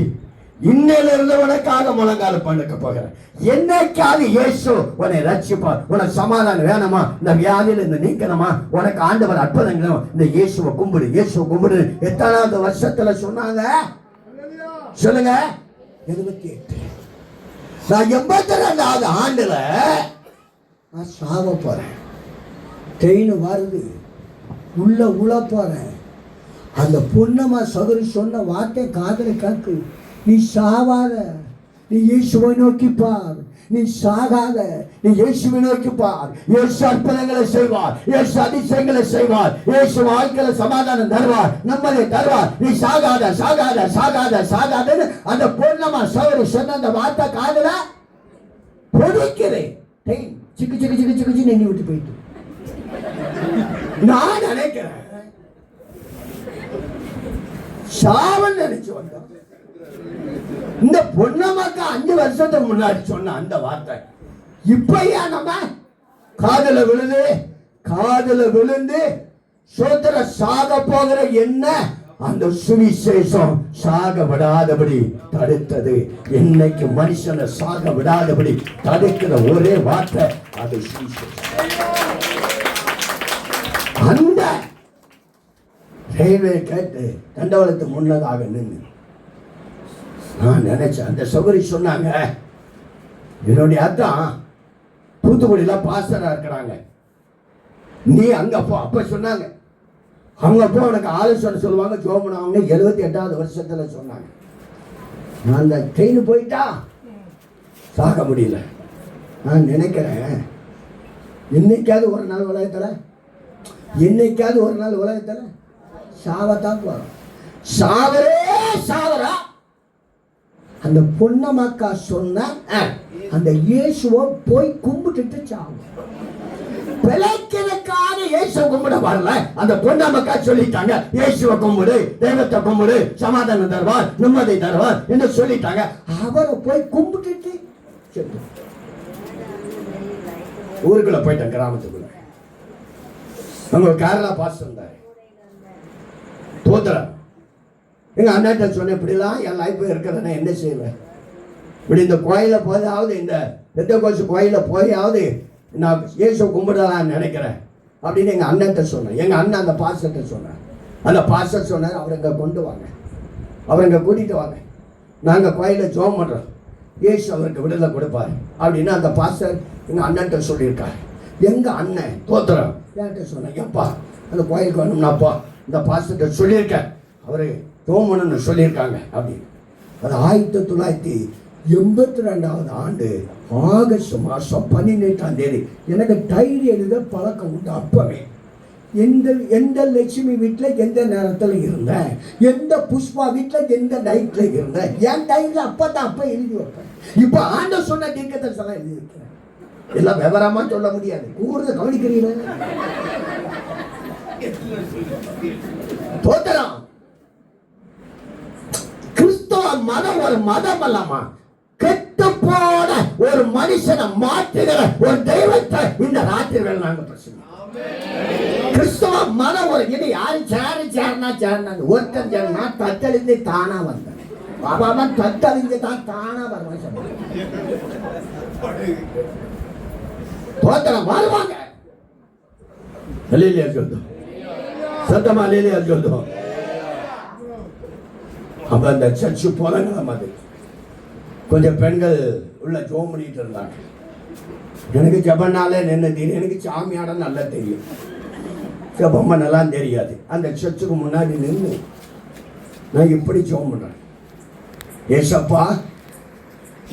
இன்னையில இருந்து உனக்காக முழங்கால பண்ணுக்க போகிறேன். என்னைக்காவது இயேசு உன்னை ரட்சிப்பார், உனக்கு சமாதானம் வேணுமா, இந்த வியாதியில இருந்து நீக்கணுமா, உனக்கு ஆண்டவர் அற்புதங்களும், இந்த இயேசுவை கும்பிடு, இயேசுவை கும்பிடு. எத்தனாவது வருஷத்துல சொன்னாங்க சொல்லுங்க? 78. நான் 82வது ஆண்டுல நான் சாக போறேன். ட்ரெயின் வருது, உள்ள உள்ள போறேன். அந்த பொண்ணம்மா சகோதரி சொன்ன வார்த்தை காதல காக்கு, நீ சாவாத, நீ இயேசுவை நோக்கி பார், நீ சாகாத, நீ இயேசுவை நோக்கி பார். இயேசு அற்புதங்களை செய்வார், இயேசு அதிசயங்களை செய்வார், இயேசு வாழ்க்கையில சமாதானம் தருவார், நம்மளை தருவார். நீ சாகாத சாகாத சாகாத சாகாதன்னு அந்த பொண்ணம்மா சகோதரி சொன்ன அந்த வார்த்தை காதல பொடிக்கிறேன். சிக்கு சிக்கு சிக்கு சிக்கு சிக்கு எண்ணி விட்டு போயிட்டு நான் நினைக்கிறேன் சாவன் நினைச்சு வந்தோம். இந்த பொண்ணமாக்கா 5 வருஷத்துக்கு முன்னாடி சொன்ன அந்த வார்த்தை இப்பயா நம்ம காதல விழுந்து சோதர சாக போகிற என்ன அந்த சுவிசேஷம் சாக விடாதபடி தடுத்தது. என்னைக்கு மனுஷனை சாக விடாதபடி தடுக்கிற ஒரே வார்த்தை அது சுவிசேஷம். அந்த ரயில்வே கேட்டு தண்டவாளத்துக்கு முன்னதாக நின்று நான் நினைச்சேன். அந்த சகோதரி சொன்னாங்க, என்னுடைய அத்தான் தூத்துக்குடியில பாஸ்டரா இருக்கிறாங்க, நீ அங்க போ. அப்ப சொன்னாங்க அங்க போ, உனக்கு ஆலோசனை சொல்லுவாங்க, ஜோமன். அவங்க 78வது வருஷத்துல சொன்னாங்க. நான் அந்த ட்ரெயின் போயிட்டா சாக முடியல. நான் நினைக்கிறேன் என்னைக்காவது ஒரு நாள் உலகத்துல சாவத்தான் போறோம். சாவரா அந்த பொன்னமாக்கா சொன்ன அந்த இயேசுவை போய் கும்பிட்டுட்டு சாவும். பிழைக்கிறதுக்காக இயேசுவை கும்பிட வரல. அந்த பொன்னமாக்கா சொல்லிட்டாங்க, இயேசுவை கும்பிடு, தெய்வத்தை கும்பிடு, சமாதானம் தருவார், நிம்மதி தருவார் என்று சொல்லிட்டாங்க. அவரை போய் கும்பிட்டுட்டு ஊருக்குள்ள போயிட்டேன். கிராமத்துக்குள்ள அங்க கேரளா பாஸ் இருந்தாரு, தோத்துறேன். எங்க அண்ணாட்ட சொன்னேன், இப்படிலாம் என் லைஃப் இருக்கிறத என்ன செய்வேன், இப்படி இந்த கோயில போயாவது, இந்த பெத்த கோச்சு கோயில போயாவது நான் இயேசு கும்பிடலான்னு நினைக்கிறேன் அப்படின்னு எங்க அண்ணன்ட்ட சொன்னேன். எங்க அண்ணன் அந்த பாஸ்டர்கிட்ட சொன்னேன். அந்த பாஸ்டர் சொன்னார், அவரை இங்க கொண்டு வாங்க, அவரை இங்க கூட்டிட்டு வாங்க, நாங்க கோயில ஜோம் பண்றோம், இயேசு அவருக்கு விடுதலை கொடுப்பாரு அப்படின்னு அந்த பாஸ்டர் எங்க அண்ணன்ட்ட சொல்லியிருக்காரு. எங்க அண்ணன் தோத்துறோம் என்கிட்ட சொன்னேன், எப்பா அந்த கோயிலுக்கு வரணும்னாப்பா இந்த பாஸ்டர்கிட்ட சொல்லியிருக்கேன், அவரு தோமனு சொல்லியிருக்காங்க அப்படின்னு. அது 1982வது ஆண்டு ஆகஸ்ட் மாதம் 18ஆம் தேதி எனக்கு டைரி எழுத பழக்கம் உண்டு. அப்பவே எந்த லட்சுமி வீட்டில் எந்த நேரத்தில் இருந்தேன், எந்த புஷ்பா வீட்டில் எந்த நைட்டில் இருந்தேன், என் டைரியில் அப்போ எழுதி வைப்பேன். இப்போ ஆண்டவர் சொன்ன தீர்க்கதரிசனம் எழுதி வைக்கிறேன். எல்லாம் விவரமா சொல்ல முடியாது, கூடுதல் கவனிக்கிறீங்க. தோத்தரம் கிறிஸ்தவ மதம் ஒரு மதம் அல்லமா, கெட்டு போன ஒரு மனுஷனை மாற்றுகிற ஒரு தெய்வத்தை இந்த ராத்திரி வேலை நாங்க பிரச்சனை. கிறிஸ்தவ மதம் ஒரு இது யாரு சேர்னா ஒருத்தர் சேர்னா தத்தளிந்து தானா வந்தேன். பாபா தத்தளிந்து தான் தானா வருவாங்க. தோத்தரம் வருவாங்க. சொல்லுவோம் சத்தமா இல்லையா சொல்லுவோம். அப்ப அந்த சர்ச்சு போலங்கிற மாதிரி கொஞ்சம் பெண்கள் உள்ள ஜோம் பண்ணிட்டு இருந்தாங்க. எனக்கு ஜபனாலே என்ன தெரியும், எனக்கு சாமியாட நல்லா தெரியும், ஜபம் பண்ணலாம் தெரியாது. அந்த சர்ச்சுக்கு முன்னாடி நின்று நான் இப்படி ஜோம் பண்றேன், ஏசப்பா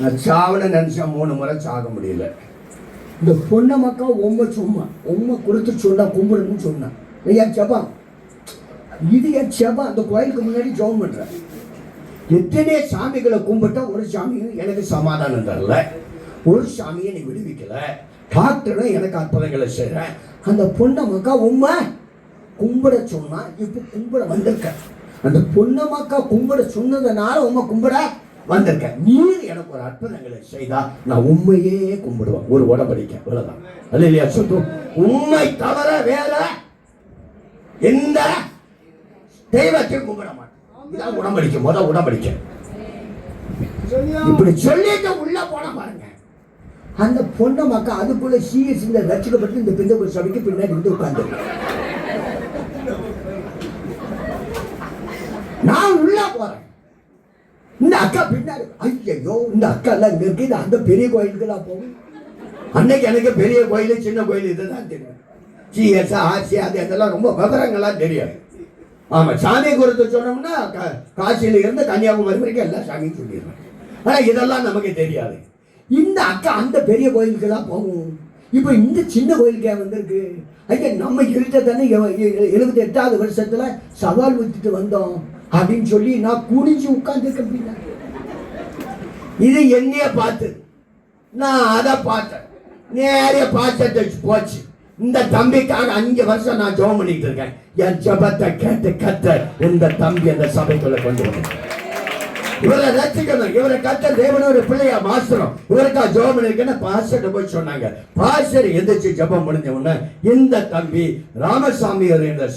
நான் சாவன நினைச்சா 3 முறை சாக முடியல. இந்த பொண்ணு மக்கள் உண்மை கொடுத்து சொன்னா கும்பிடணும்னு சொன்னான். என் ஜபம் இது, என் ஜபம் அந்த கோயிலுக்கு முன்னாடி ஜோம் பண்றேன். எத்தனை சாமிகளை கும்பிட்டா ஒரு சாமியும் எனக்கு சமாதானம் தரல, ஒரு சாமியை நீ விடுவிக்கல, டாக்டரும் எனக்கு அற்புதங்களை செய்யற. அந்த பொண்ணை மக்கா உண்மை கும்பிட சொன்னா இப்ப கும்பிட வந்திருக்க. அந்த பொண்ணை மக்கா கும்பிட சொன்னதுனால உண்மை கும்பிட வந்திருக்க. நீர் எனக்கு ஒரு அற்புதங்களை செய்தா நான் உண்மையே கும்பிடுவேன். ஒரு உடம்படிக்க இவ்வளவுதான். அல்ல இல்லையா சொல்லும். உண்மை தவிர வேற எந்த தெய்வத்தையும் கும்பிட மாட்டேன். இதான் உடம்படிக்கை, உடம்படிக்கை. இப்படி சொல்லிட்டு உள்ள போன பாருங்க, அந்த பொண்ணு மக்கா அதுக்குள்ள சீரியஸ் இந்த ரசிக்கப்பட்டு இந்த பிந்த சபைக்கு பின்னாடி வந்து உட்கார்ந்து நான் உள்ள போறேன். இந்த அக்கா பின்னாடி, ஐயோ இந்த அக்கா எல்லாம் இங்க இருக்கு, அந்த பெரிய கோயிலுக்குலாம் போகும். அன்னைக்கு எனக்கு பெரிய கோயில் சின்ன கோயில் இதுதான் தெரியும். ஜிஎஸ் ஆசி அது அதெல்லாம் ரொம்ப விவரங்கள்லாம் தெரியாது. ஆமா, சாமி குறித்து சொன்னோம்னா காசியில இருந்து கன்னியாகுமரி வரைக்கும் எல்லா சாமியும் சொல்லிடுவேன். ஆனா இதெல்லாம் நமக்கு தெரியாது. இந்த அக்கா அந்த பெரிய கோயிலுக்கெல்லாம் போகும். இப்போ இந்த சின்ன கோயிலுக்கே வந்திருக்கு. ஐயா நம்ம இருட்ட தானே 78வது வருஷத்துல சவால் விட்டுட்டு வந்தோம் அப்படின்னு சொல்லி நான் குடிச்சு உட்கார்ந்துருக்கேன். இது என்னைய பார்த்து நான் அதை பார்த்தேன். நேரிய பாசத்தை போச்சு. இந்த தம்பிக்காக 5 வருஷம் நான் ஜெபம் பண்ணிட்டு இருக்கேன். என் ஜெபத்தை கேட்டு கத்த இந்த தம்பி அந்த சபைக்குள்ள கொண்டு வந்தேன். இவரை ரசிக்கணும், இவரை கத்த தேவனோட பிள்ளையா மாஸ்டரும் இவருக்கா ஜெபம் பண்ணிருக்கேன்னு பாஸ்டர் போய் சொன்னாங்க. பாஸ்டர் எந்திரிச்சு ஜெபம் முடிஞ்ச உடனே இந்த தம்பி ராமசாமி என்ற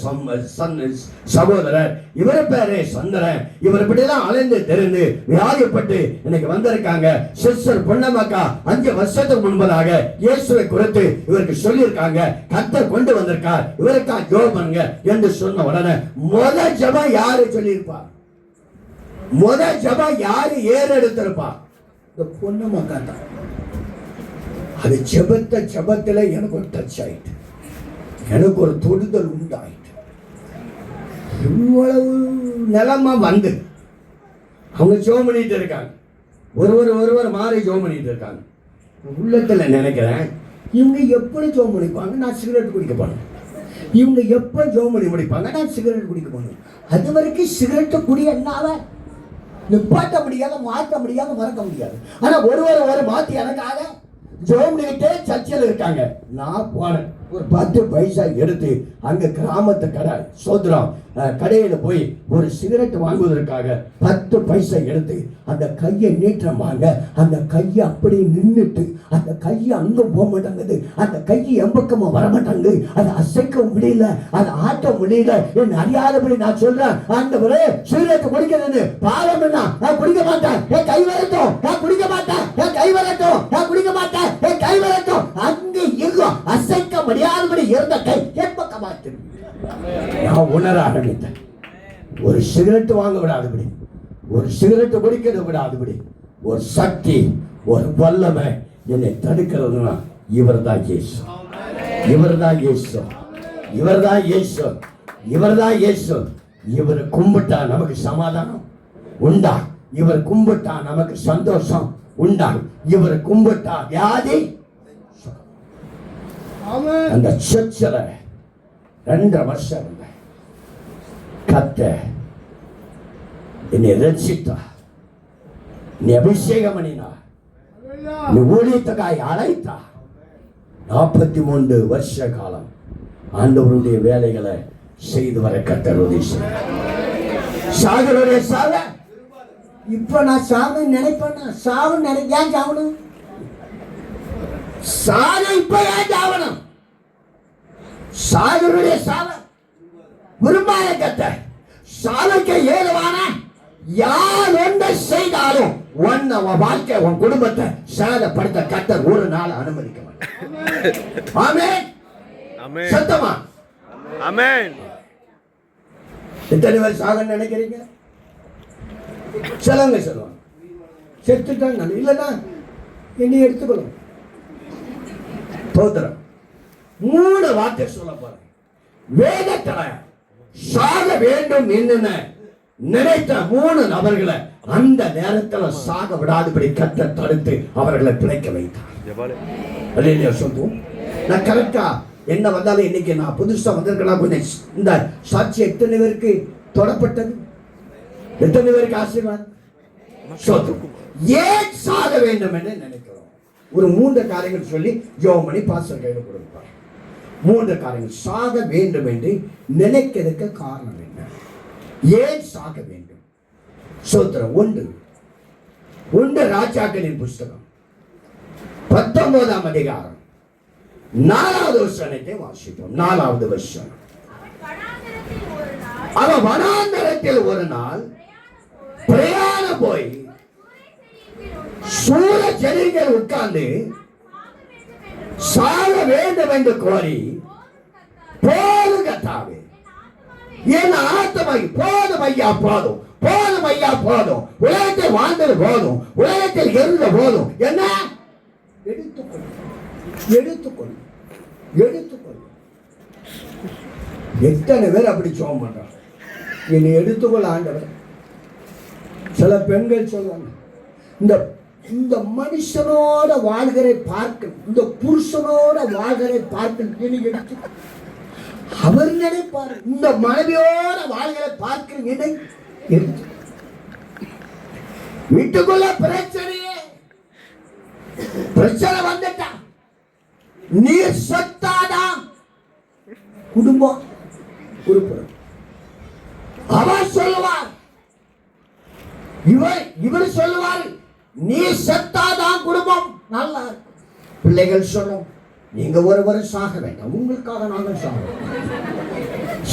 சகோதரர், இவர பேரே சந்திரன், இவர் இப்படிதான் அலைந்து தெரிந்து வியாதிப்பட்டு இன்னைக்கு வந்திருக்காங்க. சிஸ்டர் பொன்னமக்கா 5 வருஷத்துக்கு முன்பதாக இயேசுவை குறித்து இவருக்கு சொல்லியிருக்காங்க. கர்த்தர் கொண்டு வந்திருக்கார், இவருக்கா ஜெபம் பண்ணுங்க என்று சொன்ன உடனே முதல் ஜெபம் யாரு சொல்லியிருப்பா? முதல் ஜெபம் யாரு ஏறெடுத்திருப்பா? இந்த பொன்னமக்கா தான். அது ஜெபத்துல எனக்கு ஒரு டச் ஆயிட்டு, எனக்கு ஒரு தொடுதல் உண்டாயிட்டு. இவ்வளவு நிலமா வந்து அவங்க ஜெபம் பண்ணிட்டு இருக்காங்க. ஒருவர் மாறி ஜெபம் பண்ணிட்டு இருக்காங்க. உள்ளத்துல நினைக்கிறேன், இவங்க எப்படி ஜெபம் பண்ணிப்பாங்க? நான் சிகரெட் குடிக்க போனேன். இவங்க எப்ப ஜெபம் பண்ணி முடிப்பாங்க? நான் சிகரெட் குடிக்க போனேன். அது வரைக்கும் சிகரெட்டை குடி என்னால நிப்பாட்ட முடியாது, மாற்ற முடியாது, மறக்க முடியாது. ஆனா ஒரு மாத்தி எனக்காக ஜெபம் பண்ணிக்கிட்டே சர்ச்சில் இருக்காங்க. நான் போனேன், ஒரு 10 பைசா எடுத்து அங்க கிராமத்து கடை சோதரம் கடையில போய் ஒரு சிகரெட் வாங்குவதற்காக 10 பைசா எடுத்து அந்த கையை நீட்டுறமாங்க. அந்த கையை அப்படியே நின்றுட்டு அந்த கையை அங்க போக மாட்டாங்குது, அந்த கையை எம்பக்கமா வர மாட்டாங்க. அதை அசைக்க முடியல, அதை ஆட்ட முடியல. என் அறியாதபடி நான் சொல்றேன், ஆண்டவரே சிகரெட் குடிக்கிறது பாவம் என்ன? நான் குடிக்க மாட்டேன், என் கை வரட்டும். நான் குடிக்க மாட்டேன், என் கை வரட்டும். நான் குடிக்க மாட்டேன், என் கை வரட்டும். அங்கே எங்கும் அசைக்க முடியாதபடி இருந்த கை எம்பக்கமா திரும்பி நான் உணர ஆரம்பித்தேன். ஒரு சிகரெட் வாங்க விடாதபடி, ஒரு சிகரெட் குடிக்கிறது விடாதபடி ஒரு சக்தி, ஒரு வல்லமை என்னை தடுக்கிறதுனா இவர்தான் இயேசு, இவர்தான் இயேசு, இவர்தான் இயேசு, இவர்தான் இயேசு. இவர் கும்பிட்டா நமக்கு சமாதானம் உண்டா? இவர் கும்பிட்டா நமக்கு சந்தோஷம் உண்டா? இவர் கும்பிட்டா வியாதி. அந்த சர்ச்சில் 2 வருஷம் இருந்தேன். கத்த என்னை ரட்சித்தா, நீ அபிஷேகம் பண்ணினா, நீ ஊழியத்துக்காய் அழைத்தா. 43 வருஷ காலம் ஆண்டவருடைய வேலைகளை செய்து வர கர்த்தர் உதவி செய்தார். சாகருடைய சாவ இப்ப நான் சாவு நினைப்பேன். சாவு ஏன் சாவணும்? சாக இப்ப ஏன் சாவணும்? சாகருடைய சாவ விரும்பாத கர்த்தர் சாவுக்கு ஏதுவான யார் ஒன்றை செய்தாலும் உன் வாழ்க்கை, உன் குடும்பத்தை சேதப்படுத்த கர்த்தர் ஒரு நாள் அனுமதிக்க மாட்டார். ஆமென், ஆமென், சத்தமா ஆமென். எத்தனை பேர் சாகன்னு நினைக்கிறீங்க? சிலவங்க சொல்லுவாங்க செத்துட்டாங்க, இல்லைன்னா என்னை எடுத்துக்கணும். தோத்திரம் 3 வார்த்தை சொல்ல போறேன். வேதத்துல சாக வேண்டும் என்ன நினைத்த 3 நபர்களை அந்த நேரத்தில் சாக விடாதபடி கர்த்தர் தடுத்து அவர்களை பிழைக்க வைத்தார். சொல்லுவோம், நான் கரெக்டா என்ன வந்தாலும் இன்னைக்கு நான் புதுசா வந்திருக்கலாம். கொஞ்சம் இந்த சாட்சி எத்தனை பேருக்கு தொடப்பட்டது? எத்தனை பேருக்கு ஆசீர்வாதம்? ஏன் சாக வேண்டும் என்று நினைக்கிறோம்? ஒரு 3 காரியங்கள் சொல்லி ஜெபம் பண்ணி பாஸ்டர் கையில கொடுப்பார். 3 காரியங்கள் சாக வேண்டும் என்று நினைக்கிறதுக்கு காரணம் என்ன? ஏன் சாக வேண்டும்? சோத்திரம். 1 ராஜாக்களின் புஸ்தகம் 19ஆம் அதிகாரம் 4வது வசனத்தை வாசிப்போம். 4வது வசனம். அவன் வனாந்தரத்தில் ஒரு நாள் பிரயாணம் போய் சூர செடிகள் உட்கார்ந்து சாக வேண்டும் என்று கோரி, போதும் கர்த்தாவே என் ஆத்மை, போதும் ஐயா போதும், போதும் ஐயா போதும், உலகத்தில் வாழ்ந்தது போதும், உலகத்தில் இருந்த போதும், என்ன எடுத்துக்கொள் எடுத்துக்கொள் எடுத்துக்கொள். எத்தனை பேர் அப்படி சோகம் பண்றாங்க, என்னை எடுத்துக்கொள்ள ஆண்டவர். சில பெண்கள் சொல்லுவாங்க, இந்த இந்த மனுஷனோட வாழ்கரை பார்க்க, இந்த புருஷனோட வாழ்கரை பார்க்க என்னை எடுத்து, அவர் நினைப்பார் இந்த மனைவியோட வாழ்கரை பார்க்க என்னை எடுத்து. வீட்டுக்குள்ள பிரச்சனையே, பிரச்சனை வந்துட்டா நீ சத்தாதான் குடும்பம் உறுப்பினர். அவர் சொல்லுவார், இவர் சொல்லுவார், நீ செத்தாதான் குடும்பம் நல்லா இருக்கும். பிள்ளைகள் சொல்லும், நீங்க ஒருவர் சாக வேண்டாம், உங்களுக்காக நாங்கள்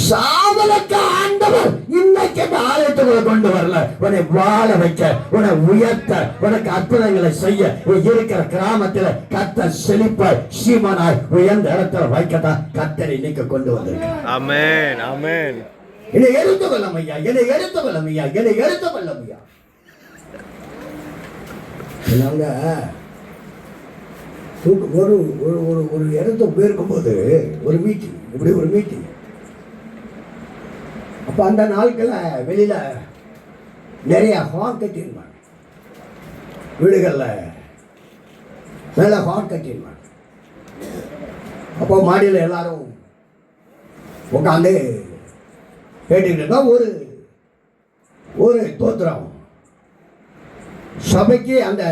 சாவலுக்கு ஆண்டவர் இன்னைக்கு ஆலயத்துக்குள்ள கொண்டு வரல, உன்னை வாழ வைக்க, உன்னை உயர்த்த, உனக்கு அற்புதங்களை செய்ய, இருக்கிற கிராமத்தில் கத்த செழிப்ப சீமனாய் உயர்ந்த இடத்துல வைக்கத்தான் கத்தரை இன்னைக்கு கொண்டு வந்திருக்க. ஆமென் ஆமென். என்னை எடுத்துக்கொள்ளும் ஐயா, என்னை எடுத்துக்கொள்ளும் ஐயா, என்னை எடுத்துக்கொள்ளும் ஐயா. நாங்க ஒரு ஒரு ஒரு இடத்துக்கு போயிருக்கும் போது ஒரு மீட்டிங், இப்படி ஒரு மீட்டிங். அப்ப அந்த நாட்களில் வெளியில நிறைய ஹார்ன் கட்டிருந்தாங்க, வீடுகள்ல மேல ஹார்ன் கட்டிருந்தாங்க. அப்போ மாடியில் எல்லாரும் உட்காந்து கேட்டுக்கிட்டு ஒரு ஒரு தோத்திரம் சபைக்கு அந்த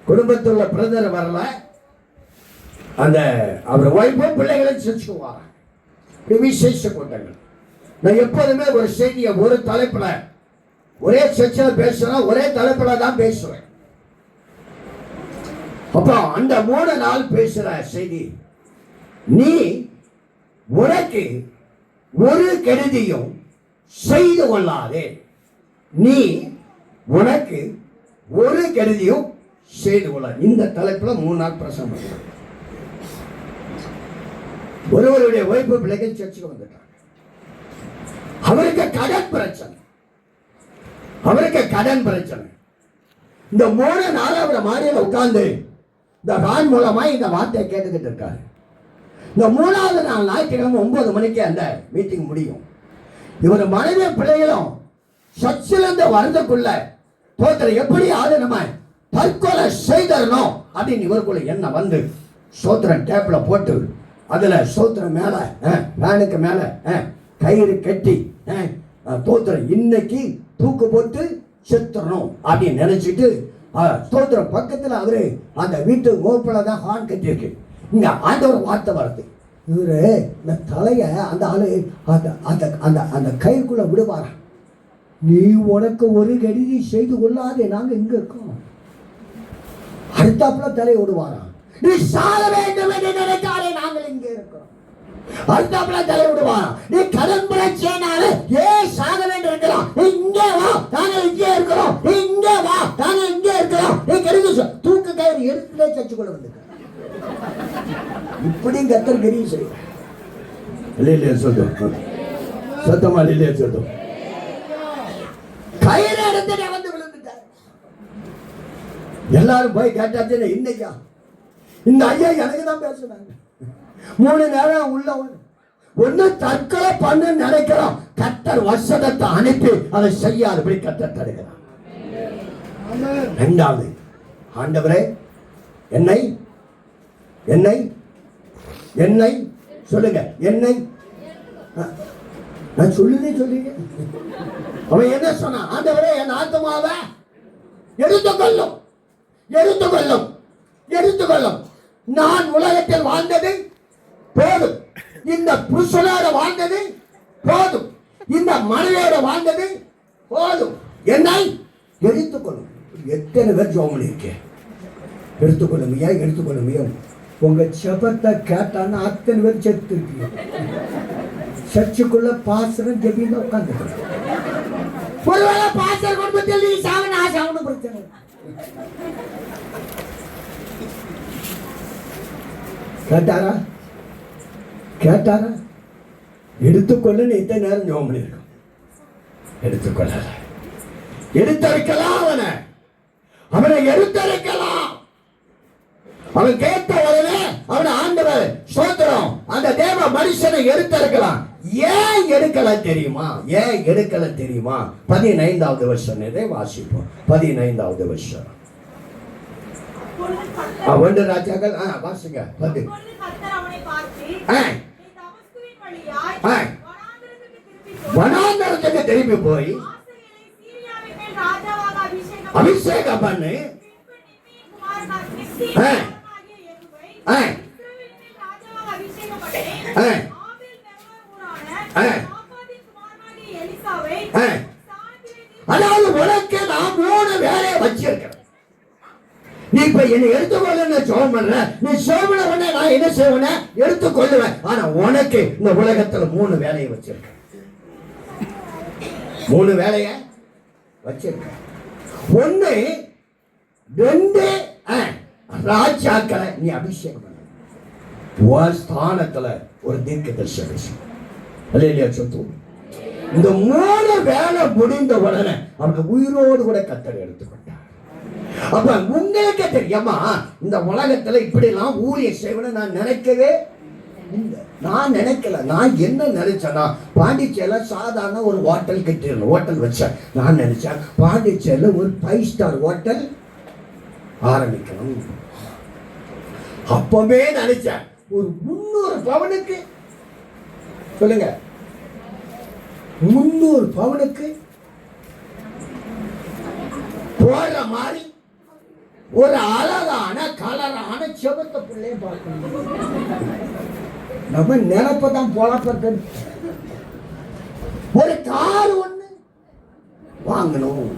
குடும்பத்தில் உள்ள பிரதர் வரல, அந்த அவர் வைஃபும் பிள்ளைகளும் செஞ்சுக்குவாங்க. விசேஷ கூட்டங்கள். நான் எப்போதுமே ஒரு செய்தியை ஒரு தலைப்புல, ஒரே செக்ஷன் பேசுறேன், ஒரே தலைப்புல தான் பேசுவேன். அப்போ அந்த 3 நாள் பேசுற செய்தி, நீ உனக்கு ஒரு கெடுதியும் செய்து கொள்ளாதே, நீ உனக்கு ஒரு கெடுதியும் செய்து கொள்ள. இந்த தலைப்புல 3 நாள் பிரசங்கம் பண்ண. ஒருவருடைய வைப்பு பிள்ளைகள் சர்ச்சுக்கு வந்துட்டாங்க. அவருக்கு கடன் பிரச்சனை, அவருக்கு கடன் பிரச்சனை. இந்த 3 நாள் அவர் மாடியில் உட்கார்ந்து இந்த கான் மூலமா இந்த வார்த்தையை கேட்டுக்கிட்டு இருக்காரு. இந்த 3வது நாள் ஞாயிற்றுக்கிழமை 9 மணிக்கு அந்த மீட்டிங் முடியும். இவர் மனைவி பிள்ளைகளும் சர்ச்சிலிருந்து வரதுக்குள்ள தோத்திரம் எப்படி ஆளு நம்ம தற்கொலை செய்தரணும் அப்படின்னு இவருக்குள்ள என்ன வந்து சோத்திரம் டேப்ல போட்டு அதுல சோத்திரம் மேல வேனுக்கு மேல கயிறு கட்டி தோத்திரம் இன்னைக்கு தூக்கு போட்டு செத்துறணும் அப்படின்னு நினைச்சிட்டு தோத்திரம் பக்கத்துல அவரு அந்த வீட்டு மோப்பில தான் ஹார்ன் கட்டி இருக்கு. இங்க ஆண்டவர் வார்த்தை வருது, இவரு இந்த தலைய அந்த ஆளு அந்த அந்த கயிறுக்குள்ள விடுவாரா, நீ உனக்கு ஒரு கெடுதி செய்து கொள்ளாதே, நாங்க இங்க இருக்கோம். அடுத்தாப்புல தலை விடுவாராம், நீ சாக வேண்டும் என்று நினைக்காதே, நாங்கள் இங்கே இருக்கிறோம். அடுத்தாப்புல தலை விடுவாராம், நீ கடன் பிரச்சனைனால ஏன் சாக வேண்டும் இருக்கலாம், இங்கே வா நாங்கள் இங்கே இருக்கிறோம், இங்கே வா நாங்கள் இங்கே இருக்கிறோம், நீ கெடுதி தூக்கு கயிறு எடுத்துலே சர்ச்சு கொள்ள வந்து இப்படி கத்தர் கெரிய செய்ய இல்லையா சொல்லும், சத்தமா இல்லையா சொல்லும். கயிறு எடுத்துட்டு வந்து விழுந்துட்டார். எல்லாரும் போய் கேட்டாச்சு, இன்னைக்கா இந்த ஐயா எனக்கு தான் பேசுறாங்க. 3 நேரம் உள்ள ஒண்ணு தற்கொலை பண்ண நினைக்கிறோம், கத்தர் வசனத்தை அனுப்பி அதை செய்யாதபடி கத்தர் தடுக்கிறான். 2வது, ஆண்டவரே என்னை என்னை என்னை சொல்லுங்க, என்னை நான் சொல்லுங்க. அவன் என்ன சொன்னான், ஆண்டவரே என் ஆத்மாவை எடுத்துக்கொள்ளும் எடுத்துக்கொள்ளும் எடுத்துக்கொள்ளும். நான் உலகத்தில் வாழ்ந்தது போதும், இந்த புருஷனோட வாழ்ந்தது போதும், இந்த மனைவியோட வாழ்ந்தது போதும், என்னை எடுத்துக்கொள்ளும். எத்தனை பேர் ஜோம் இருக்கேன், எடுத்துக்கொள்ளுமையா எடுத்துக்கொள்ளுமையா. உங்க செபத்தை கேட்டான்னா அத்தனை பேர் செத்து இருக்கீங்க. சர்ச்சுக்குள்ள பாசனம் ஜெபின்னு உட்காந்து ஒருவேளை பாசர் குடும்பத்தில் நீ சாவு நான் சாவுன்னு பிரச்சனை. கேட்டாரா கேட்டாரா? எடுத்துக்கொள்ள இத்தனை நேரம் ஜோம் பண்ணிருக்கோம். எடுத்துக்கொள்ள எடுத்தரைக்கலாம், அவனை எடுத்தரைக்கலாம். அவன் கேட்ட உடனே அவனை ஆண்டவர் ஸ்தோத்திரம் அந்த தேவ மனுஷனை எடுத்திருக்கலாம். ஏன் எடுக்கல தெரியுமா? ஏன் எடுக்கல தெரியுமா? 15வது வருஷம் வாசிப்போம். 15வது வருஷம் 1 ராஜாக்கள் வாசிங்க. வனாந்தரத்துக்கு திரும்பி போய் அபிஷேகம் பண்ணு. அதாவது உனக்கு நான் 3 வேலையை வச்சிருக்கிறேன். நீ இப்ப என்னை எடுத்துக்கொள்ள ஜெபம் பண்ற, நீ சோமன உடனே நான் என்ன செய்வேன்? எடுத்துக்கொள்ளுவேன். ஆனா உனக்கு இந்த உலகத்துல 3 வேலையை வச்சிருக்க. 3 வேலையை வச்சிருக்க. 1 2 ராஜாக்களை நீ அபிஷேகம் பண்ண. உன் ஸ்தானத்துல ஒரு தீர்க்கதரிசி அல்லேலூயா சொல்லு. இந்த 3 வேலை முடிந்த உடனே அவங்க உயிரோடு கூட கர்த்தர் எடுத்துக்கொண்டார். அப்ப உங்களுக்கு தெரியுமா, இந்த உலகத்துல இப்படி எல்லாம் ஊழிய செய்வன நான் நினைக்கவே இல்லை. நான் நினைக்கல. நான் என்ன நினைச்சேன்னா, பாண்டிச்சேரியில சாதாரண ஒரு ஹோட்டல் கட்டிடணும், ஹோட்டல் வச்சேன். நான் நினைச்சேன் பாண்டிச்சேரியில ஒரு 5 ஸ்டார் ஹோட்டல் ஆரம்பிக்கணும். அப்பவே நினைச்சேன் ஒரு 300 பவுனுக்கு, சொல்லுங்க 300 பவுனுக்கு போற மாதிரி ஒரு அழகான கலரான செவத்த பிள்ளைய பார்க்கணும். நம்ம நினைப்பதான் போலப்பட்ட ஒரு கார் ஒண்ணு வாங்கணும்.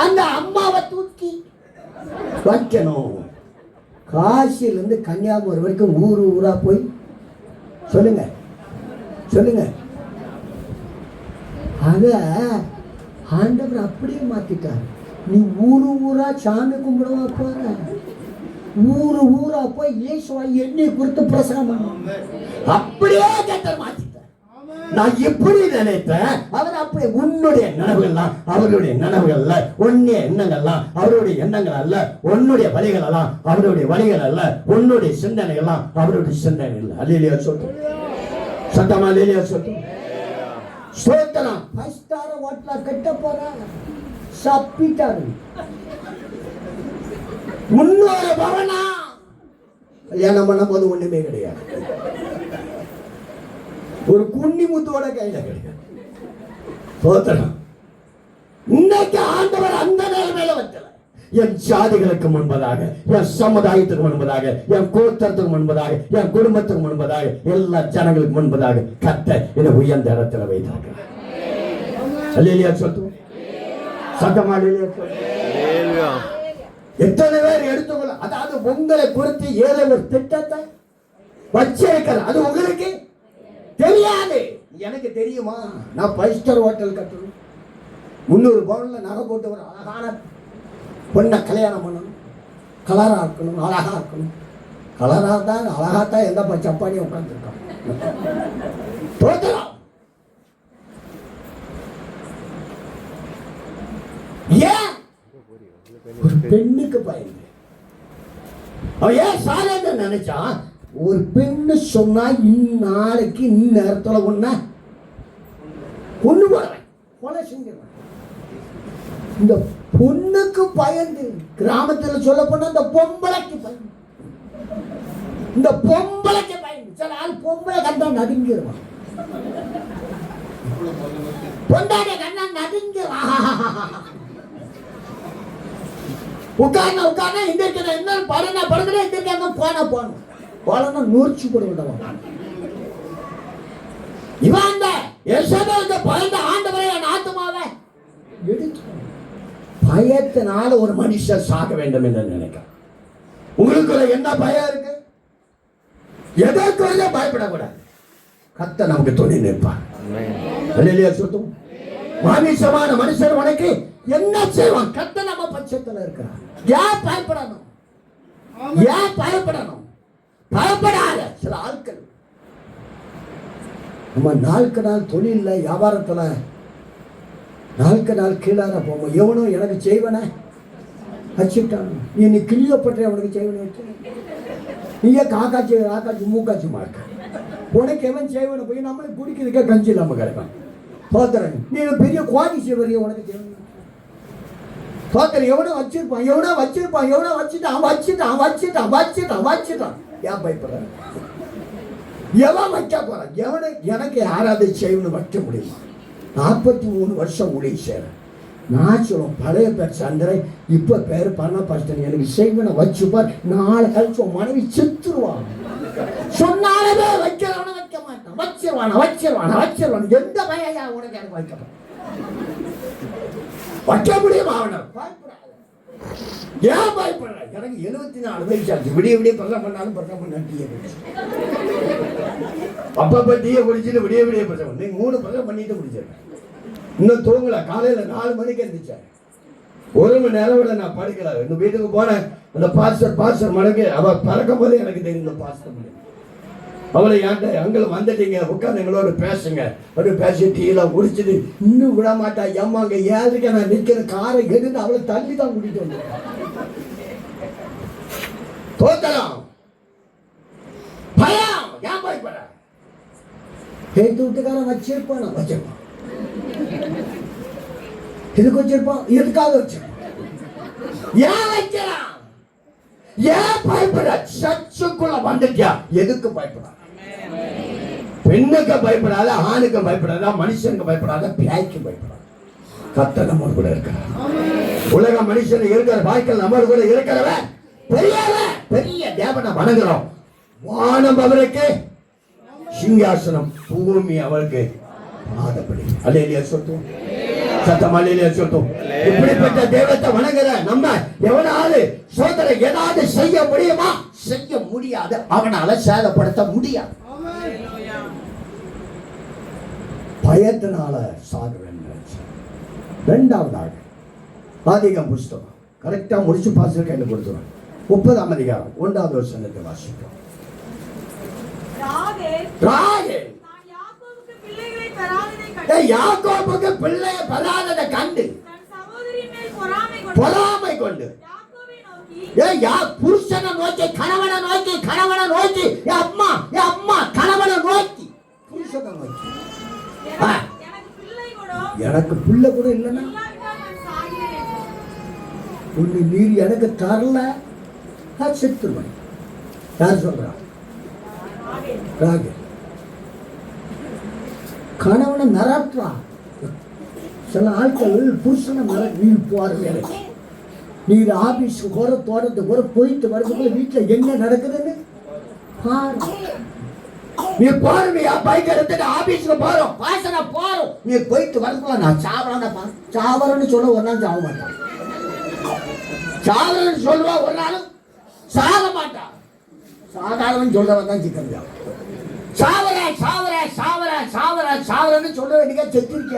அந்த அம்மாவை தூக்கி வைக்கணும். காசியிலிருந்து கன்னியாகுமரி வரைக்கும் ஊரா போய் சொல்லுங்க சொல்லுங்க. அத ஆண்டவர் அப்படியே மாத்திட்டார். நீ ஊரா சாமி கும்பிடுவா போற, ஊரா போய் இயேசுவா என்னை குறித்து பிரசங்கம் அப்படியே கர்த்தர் மாத்திட்டார். நான் எப்படி நினைத்தேன், அவர் அப்படி உன்னுடைய நினைவுகள்லாம் அவருடைய நினைவுகள் அல்ல, உன்னுடைய எண்ணங்கள்லாம் அவருடைய எண்ணங்கள் அல்ல, உன்னுடைய வழிகள் எல்லாம் அவருடைய வழிகள் அல்ல, உன்னுடைய சிந்தனைகள்லாம் அவருடைய சிந்தனை இல்லை. அல்லேலூயா சொல்லு சத்தமா, அல்லேலூயா சொல்லு ஸ்தோத்திரம். 5 ஸ்டார் ஹோட்டல கட்ட போறாங்க, சப்பிட்டாரு. 300 பவனா கல்யாணம் பண்ண போது ஒண்ணுமே கிடையாது. ஒரு குண்ணி முத்தோட கையில கிடையாது. ஸ்தோத்திரம். இன்னைக்கு ஆண்டவர் அந்த நிலைமையில வச்சல. என் ஜாதிகளுக்கு முன்பதாக, என் சமுதாயத்துக்கு முன்பதாக, என் கோத்திரத்துக்கு முன்பதாக, என் குடும்பத்துக்கு முன்பதாக, எல்லா ஜனங்களுக்கு முன்பதாக கர்த்தர் என்னை உயர்ந்த இடத்துல வைத்தார்கள். அல்லேலூயா சொல்லு சத்தமா, அல்லேலூயா சொல்லு. எத்தனை பேர் எடுத்துக்கொள்ள, அதாவது உங்களை குறித்து ஏதோ ஒரு திட்டத்தை வச்சிருக்கிற, அது உங்களுக்கு தெரியாது. எனக்கு தெரியுமா, நான் 5 ஸ்டார் ஹோட்டல் கட்டணும், 300 பவுன்ல நகை போட்டு ஒரு அழகான பொண்ணை கல்யாணம் பண்ணணும், கலரா இருக்கணும், அழகா இருக்கணும். கலரா தான் அழகா தான் எந்த சப்பானி உட்காந்துருக்கான். ஏன் ஒரு பெண்ணுக்கு பயந்து அவன் ஏன் சாதாரண நினைச்சான்? ஒரு பெண்ணு சொன்னா இந்நாளைக்கு இந்நேரத்துல ஒண்ணு கொண்டு போறேன், கொலை செஞ்சிருவேன். இந்த பொண்ணுக்கு பயந்து, கிராமத்தில் சொல்ல போனா இந்த பொம்பளைக்கு பயந்து, இந்த பொம்பளைக்கு பயந்து. சில ஆள் பொம்பளை கண்டா நடுங்கிடுவான், பொண்டாடைய கண்ணா நடுங்கிடுவான். உட்கார்னா இந்த என்ன படுனா படுக்கிறேன், இந்த போன போனா நூற்சி கூட விடுவான். இவன் அந்த யெசபேலுக்கு பயந்த ஆண்டவரை என் ஆத்துமாவை எடுத்து, பயத்தினால ஒரு மனுஷன் சாக வேண்டும் என்று நினைக்கிறான். உங்களுக்குள்ள என்ன பயம் இருக்கு? எதற்குள்ள பயப்படக்கூடாது. கர்த்தர் நமக்கு துணை நிற்பார். அல்லேலூயா சொல்லுவோம். மாமிசமான மனுஷன் உனக்கு என்ன செய்வான்? கர்த்தர் நம்ம பட்சத்துல இருக்கிறார். ஏன் பயப்படணும்? ஏன் பயப்படணும்? பயப்படாத. சில ஆட்கள் நம்ம நாளுக்கு நாள் தொழில வியாபாரத்துல நாளுக்கு நாள் கீழாக போவோம். எவனும் எனக்கு செய்வன வச்சுட்டான். நீ கிளியப்பட்ட அவனுக்கு செய்வன வச்சு நீயே காக்காச்சி மூக்காச்சி மாட்ட. உனக்கு எவன் செய்வன போய் நம்மளுக்கு குடிக்கிறதுக்கே கஞ்சி இல்லாம கிடைப்பான். தோத்திரன் நீ பெரிய குவாடி செய்வறிய உனக்கு செய்வன தோத்திரம். எவனோ வச்சிருப்பான், எவனோ வச்சிருப்பான், எவனோ வச்சுட்டான். ஏன் பயப்படுறான்? எவன் வைக்க போறான்? எவனை எனக்கு யாராவது செய்வனு வைக்க முடியுமா? 43 வருஷம் ஊழிய சேர நான் சொல்லுவோம். பழைய பேர் சந்திரன், இப்ப பேரு பரணபாஸ்டன். எனக்கு செய்வனை வச்சுப்பார். நாளை கழிச்சு மனைவி செத்துருவான். சொன்னாலே வைக்கிறவன வைக்க மாட்டான். வச்சிருவான எந்த பையா உனக்கு எனக்கு வைக்க முடியுமா? அவனை ஏன் பயப்படுற? எனக்கு 74 வயசு ஆச்சு. விடிய பிரசம் பண்ணாலும் பிரசம் பண்ண டீயை குடிச்சு அப்பப்ப டீயை குடிச்சுட்டு விடிய பிரசம் பண்ணி 3 பிரசம் பண்ணிட்டு குடிச்சிருக்கேன். இன்னும் தூங்கல. காலையில 4 மணிக்கு இருந்துச்சேன். 1 மணி நேரம் விட நான் படுக்கல. இந்த வீட்டுக்கு போனேன். அந்த பாஸ்டர் மடங்கு அவ பறக்கும் போதே எனக்கு தெரியும். பாஸ்டர் மடங்கு அவளை ஏன்ட்ட அங்கே வந்துட்டீங்க, உட்காந்து எங்களோட பேசுங்க அப்படி பேசி டீலாம் குடிச்சிட்டு இன்னும் விட மாட்டா. அம்மாங்க ஏதுக்கு நான் நிற்கிற காரை எடுத்து அவளை தள்ளி தான் கூட்டிட்டு வந்தேன். தோத்தலாம் பயம். ஏன் பயப்பட? பேத்து வீட்டுக்காரன் வச்சிருப்பான். எதுக்கு வச்சிருப்பான்? எதுக்காக வச்சிருப்பான்? ஏன் வைக்கிறான்? ஏன் பயப்பட? சர்ச்சுக்குள்ள வந்துட்டியா? எதுக்கு பயப்பட? பெண்ணுக்கு பயப்படாத, ஆணுக்கு பயப்படாத, மனுஷனுக்கு பயப்படாத, பியாய்க்கு பயப்படாத. கர்த்தர் நம்ம கூட இருக்கிறார். உலக மனுஷன் இருக்கிற வாழ்க்கை நம்ம கூட இருக்கிறவன் பெரிய தேவனை வணங்குறோம். வானம் அவருக்கு சிங்காசனம், பூமி அவருக்கு பாதப்படி. அல்லேலூயா சொல்லுவோம். சத்தம் அல்லேலூயா சொல்லுவோம். இப்படிப்பட்ட தெய்வத்தை வணங்குற நம்ம எவனாவது சோதனை ஏதாவது செய்ய முடியுமா? செய்ய முடியாது. அவனால சேதப்படுத்த முடியாது. பயத்தினால சாகுவேன். 2வது ஆதிகாமம் புஸ்தகம் கரெக்டா முடிச்சு பாஸ்டர் கையில கொடுத்துருவாங்க. 30ஆம் அதிகாரம் 1வது வசனத்தை வாசிக்கிறோம். யாக்கோபுக்கு பிள்ளை பெறாததை கண்டு பொறாமை கொண்டு புருஷனை நோக்கி கணவனை நோக்கி அம்மா கணவனை நோக்கி புருஷனை நோக்கி எனக்கு பிள்ளை கூட இல்லைன்னா உன்னை நீர் எனக்கு தரல செத்துருவேன். யார் சொல்றா? கணவனை மிரட்டுறா. சில ஆட்கள் புருஷனை நீர் போற வேலைக்கு, நீர் ஆபீஸ்க்கு போற, தோட்டத்துக்கு போற, போயிட்டு வரதுக்குள்ள வீட்டுல என்ன நடக்குதுன்னு பாரு. நீ போறியா? பைக் எடுத்துட்டு ஆபீஸ்க்கு போறோம், பாசன போறோம். நீ போயிட்டு வரதுக்குள்ள நான் சாவரன்னு சொல்ல ஒரு நாள் சாக மாட்டான். சாவரன்னு சொல்லுவா ஒரு நாளும் சாக மாட்டான். சாதாரணன்னு சொல்றவன் தான் சிக்கன் சாவரன்னு சொல்ல வேண்டிய செத்துருக்க.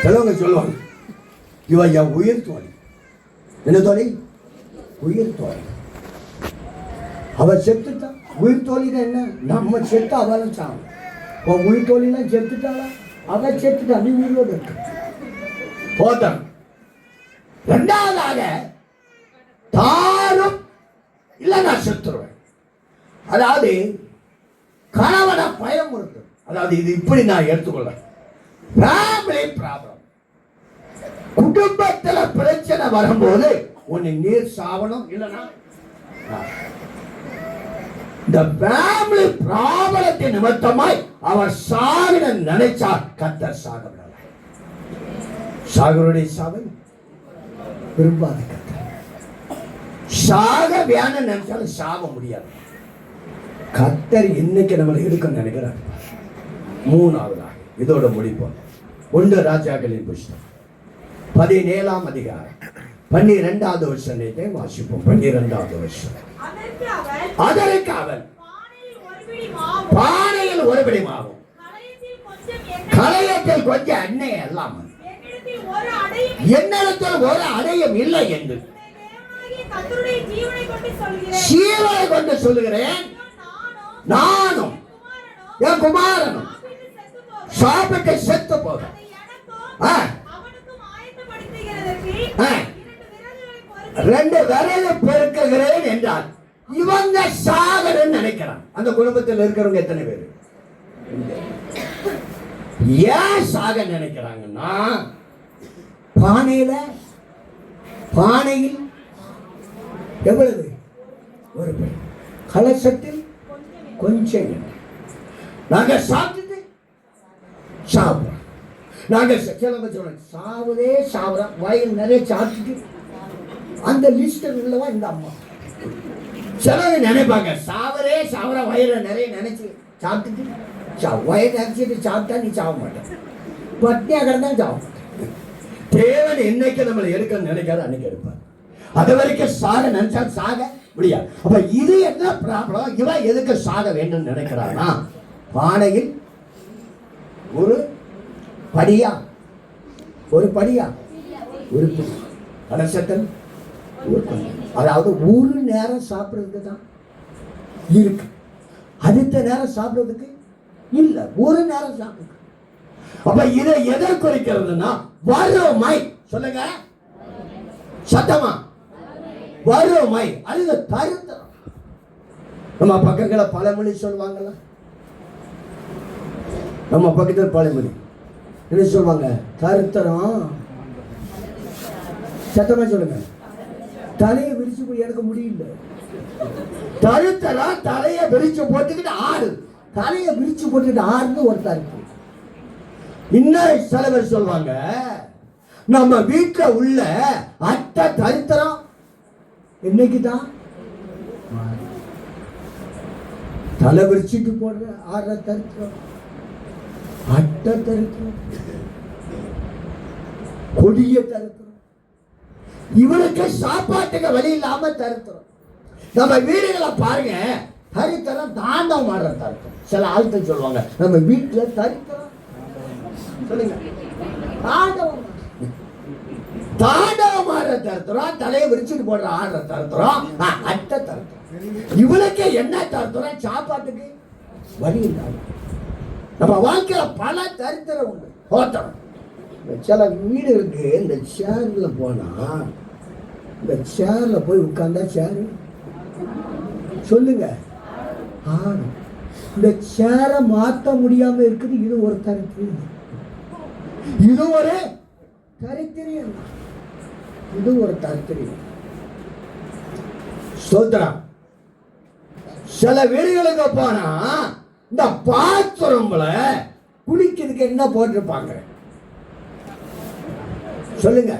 சிலவங்க சொல்லுவாங்க, இவன் என் உயிர் தோழி. என்ன தோழி? உயிர் தோழி. அவ செத்துட்டான். உயிர் தோழினா என்ன? நம்ம செத்து அவளும் சாவும். உன் உயிர் தோழினா செத்துட்டாளா? அவ செத்துட்டா, நீ உயிரோடு இருக்க போதான். 2வதாக தாரும் இல்ல நான் செத்துருவேன். அதாவது கணவனை பயம் இருக்கு. அதாவது இது இப்படி நான் எடுத்துக்கொள்றேன். Family problem. குடும்பத்துல பிரச்சனை வரும்போது உன்னை நீர் சாவணும் இல்லைன்னா இந்த ஃபேமிலி ப்ராப்ளத்தின் நிமித்தமாய் அவர் சாகின நினைச்சார். கர்த்தர் சாக விடல. சாகருடைய சாவை விரும்பாத கர்த்தர். சாக வேணும் நினைச்சாலும் சாக முடியாது. கர்த்தர் இன்னைக்கு நம்மளை எடுக்க நினைக்கிறார். 3வதாக இதோட முடிப்போம். 1 ராஜாக்களின் புஸ்தகம் 17ஆம் அதிகாரம் 12வது வசனத்தை வாசிப்போம். 12வது வசனம். அதற்கு அவன் பானையில் ஒரு பிடி மாவும் கலையத்தில் கொஞ்சம் எண்ணெய் எல்லாம் என்னிடத்தில் ஒரு அடையும் இல்லை என்று ஜீவனை கொண்டு சொல்லுகிறேன். நானும் என் குமாரனும் சாப்பிட்டு செத்து போக ரெண்டு விரலை பெருக்குகிறேன் என்றால் இவங்க சாகணும்னு நினைக்கிறான். அந்த குடும்பத்தில் இருக்கிறவங்க எத்தனை பேர் ஏன் சாக நினைக்கிறாங்கன்னா, பானையில் எவ்வளவு ஒரு கலசத்தில் கொஞ்சம் நாங்க சாப்பிட்டு சாப்பிடுறோம். நாங்க சாவுதே சாப்பிடுறோம், வயல் நிறைய சாப்பிட்டுட்டு அந்த லிஸ்ட் இல்லவா இந்த அம்மா சிலது நினைப்பாங்க, சாவரே சாவர வயிறு நிறைய நினைச்சு சாப்பிட்டுட்டு வயிறு நினைச்சிட்டு சாப்பிட்டா நீ சாவ மாட்டேன், பட்டியா கிடந்தா சாவ மாட்டேன். தேவன் என்னைக்கு நம்மளை எடுக்க நினைக்காத அன்னைக்கு எடுப்பார். அது வரைக்கும் சாக நினைச்சா சாக முடியாது. அப்ப இது என்ன ப்ராப்ளம்? இவன் எதுக்கு சாக வேண்டும் நினைக்கிறானா? பானையில் ஒரு படியா ஒரு கலசத்தில் அதாவது ஒரு நேரம் சாப்பிடுறதுக்கு தான் இருக்கு, அடுத்த நேரம் சாப்பிடுறதுக்கு இல்ல, ஒரு நேரம் சாப்பிடுறது. அப்ப இதை எதை குறிக்கிறதுனா வறுமை. சொல்லுங்க சத்தமா, வறுமை அல்லது தரித்திரம். நம்ம பக்கத்துல பழமொழி சொல்லுவாங்கல்ல, நம்ம பக்கத்தில் பழமொழி என்ன சொல்லுவாங்க? தரித்திரம். சத்தமா சொல்லுங்க. தலையை விரிச்சு போய் எடுக்க முடியல. தரித்திரம் தலையை விரிச்சு போட்டுக்கிட்டு ஆடு, தலையை விரிச்சு போட்டுக்கிட்டு ஆடுன்னு ஒருத்தர். இன்னும் சில பேர் சொல்லுவாங்க, நம்ம வீட்டுல உள்ள அட்டை தரித்திரம் என்னைக்குதான் தலை விரிச்சிட்டு போடுற ஆடுற தரித்திரம், அட்டை தரித்திரம், கொடிய தரித்திரம். இவனுக்கு சாப்பாட்டுக்கு வழி இல்லாம தரித்திரம். நம்ம வீடுகளை பாருங்க, தரித்திரம் தாண்டவம் ஆடுற தரித்திரம். சில ஆட்கள் சொல்லுவாங்க, நம்ம வீட்டுல தரித்திரம் சொல்லுங்க தாண்டவம் ஆடுற தரித்திரம், தலையை விரிச்சுட்டு போடுற ஆடுற தரித்திரம், அட்டை தரித்திரம். இவனுக்கு என்ன தரித்திரம்? சாப்பாட்டுக்கு வழி இல்லாம. நம்ம வாழ்க்கையில பல தரித்திரம் உண்டு. ஹோட்டல் சில வீடுகளுக்கு இந்த சேர்ல போனா, இந்த சேர்ல போய் உட்கார்ந்தா சேரு சொல்லுங்க ஆடும். இந்த சேரை மாற்ற முடியாம இருக்குது. இது ஒரு தரித்திரம், இது ஒரு தரித்திரம், இது ஒரு தரித்திரம். ஸ்தோத்திரம். சில வீடுகளுக்கு போனா இந்த பாத்ரூம்ல குளிக்கிறதுக்கு என்ன போட்டிருப்பாங்க சொல்லுங்க?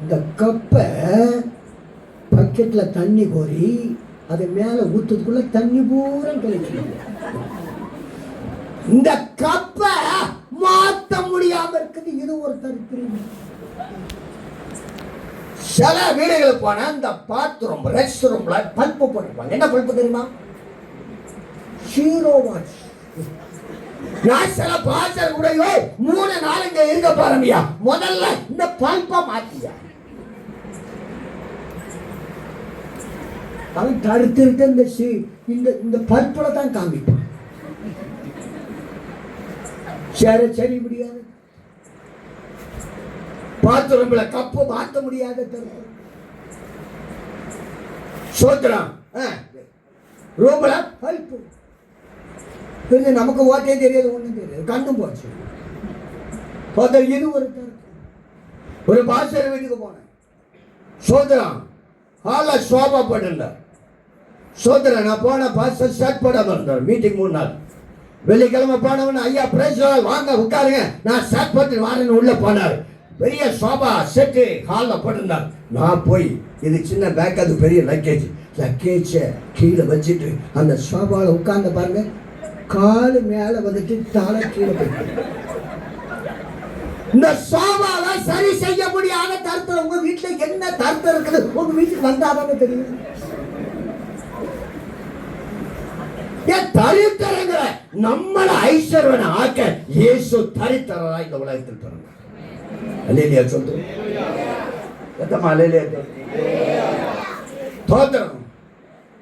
இந்த கப்பை பக்கெட்ல தண்ணி கோரி அது மேல ஊத்துறதுக்குள்ள தண்ணி பூரா கிடைக்கும். இந்த கப்பை மாத்த முடியாம இருக்குது. இது ஒரு தரித்திரம். சில வீடுகளுக்கு போனா இந்த பாத்ரூம் ரெஸ்ட் ரூம்ல பல்பு போட்டிருப்பாங்க. என்ன பல்பு தெரியுமா? Zero watts. நான் சில பாசல் கூட 3-4 இருக்க பாருங்கயா, முதல்ல இந்த பல்பை மாத்தியா. அவன் தடுத்திருக்க இந்த பல்புல தான் காமிப்பான். சரி முடியாது. பாத்ரூம்ல கப்பு மாற்ற முடியாத சோத்திரம். ரூம்ல பல்பு நமக்கு ஓட்டே தெரியாது, ஒண்ணும் தெரியாது, கண்ணும் போச்சு. இது ஒரு பாஸ்டர் வீட்டுக்கு போனேன். சோதரம் ஹால சோபா போட்டிருந்தார். சோதரன் நான் போன பாஸ்டர் ஷர்ட் போடாம இருந்தார். மீட்டிங் 3 நாள். வெள்ளிக்கிழமை போனவன, ஐயா பிரைஸ் வாங்க உட்காருங்க, நான் ஷர்ட் போட்டு வாரேன்னு உள்ள போனார். பெரிய சோபா செட்டு ஹாலில் போட்டிருந்தார். நான் போய் இது சின்ன பேக், அது பெரிய லக்கேஜை கீழே வச்சுட்டு அந்த சோபாவில் உட்கார்ந்து பாருங்க, காலு மேல வந்துட்டு தலை கீழே போயிட்டு. இந்த சோபால சரி செய்ய முடியாத தருத்தம். உங்க வீட்டுல என்ன தருத்தம் இருக்குது? உங்க வீட்டுக்கு வந்தாதானே தெரியும். ஏன் தரித்திரங்கிற நம்மளை ஐஸ்வர்யனை ஆக்க இயேசு தரித்திரரா இந்த உலகத்தில் பிறந்தார். அல்லேலூயா சொல்லுங்க. சத்தமா அல்லேலூயா சொல்லுங்க. தோத்திரம்.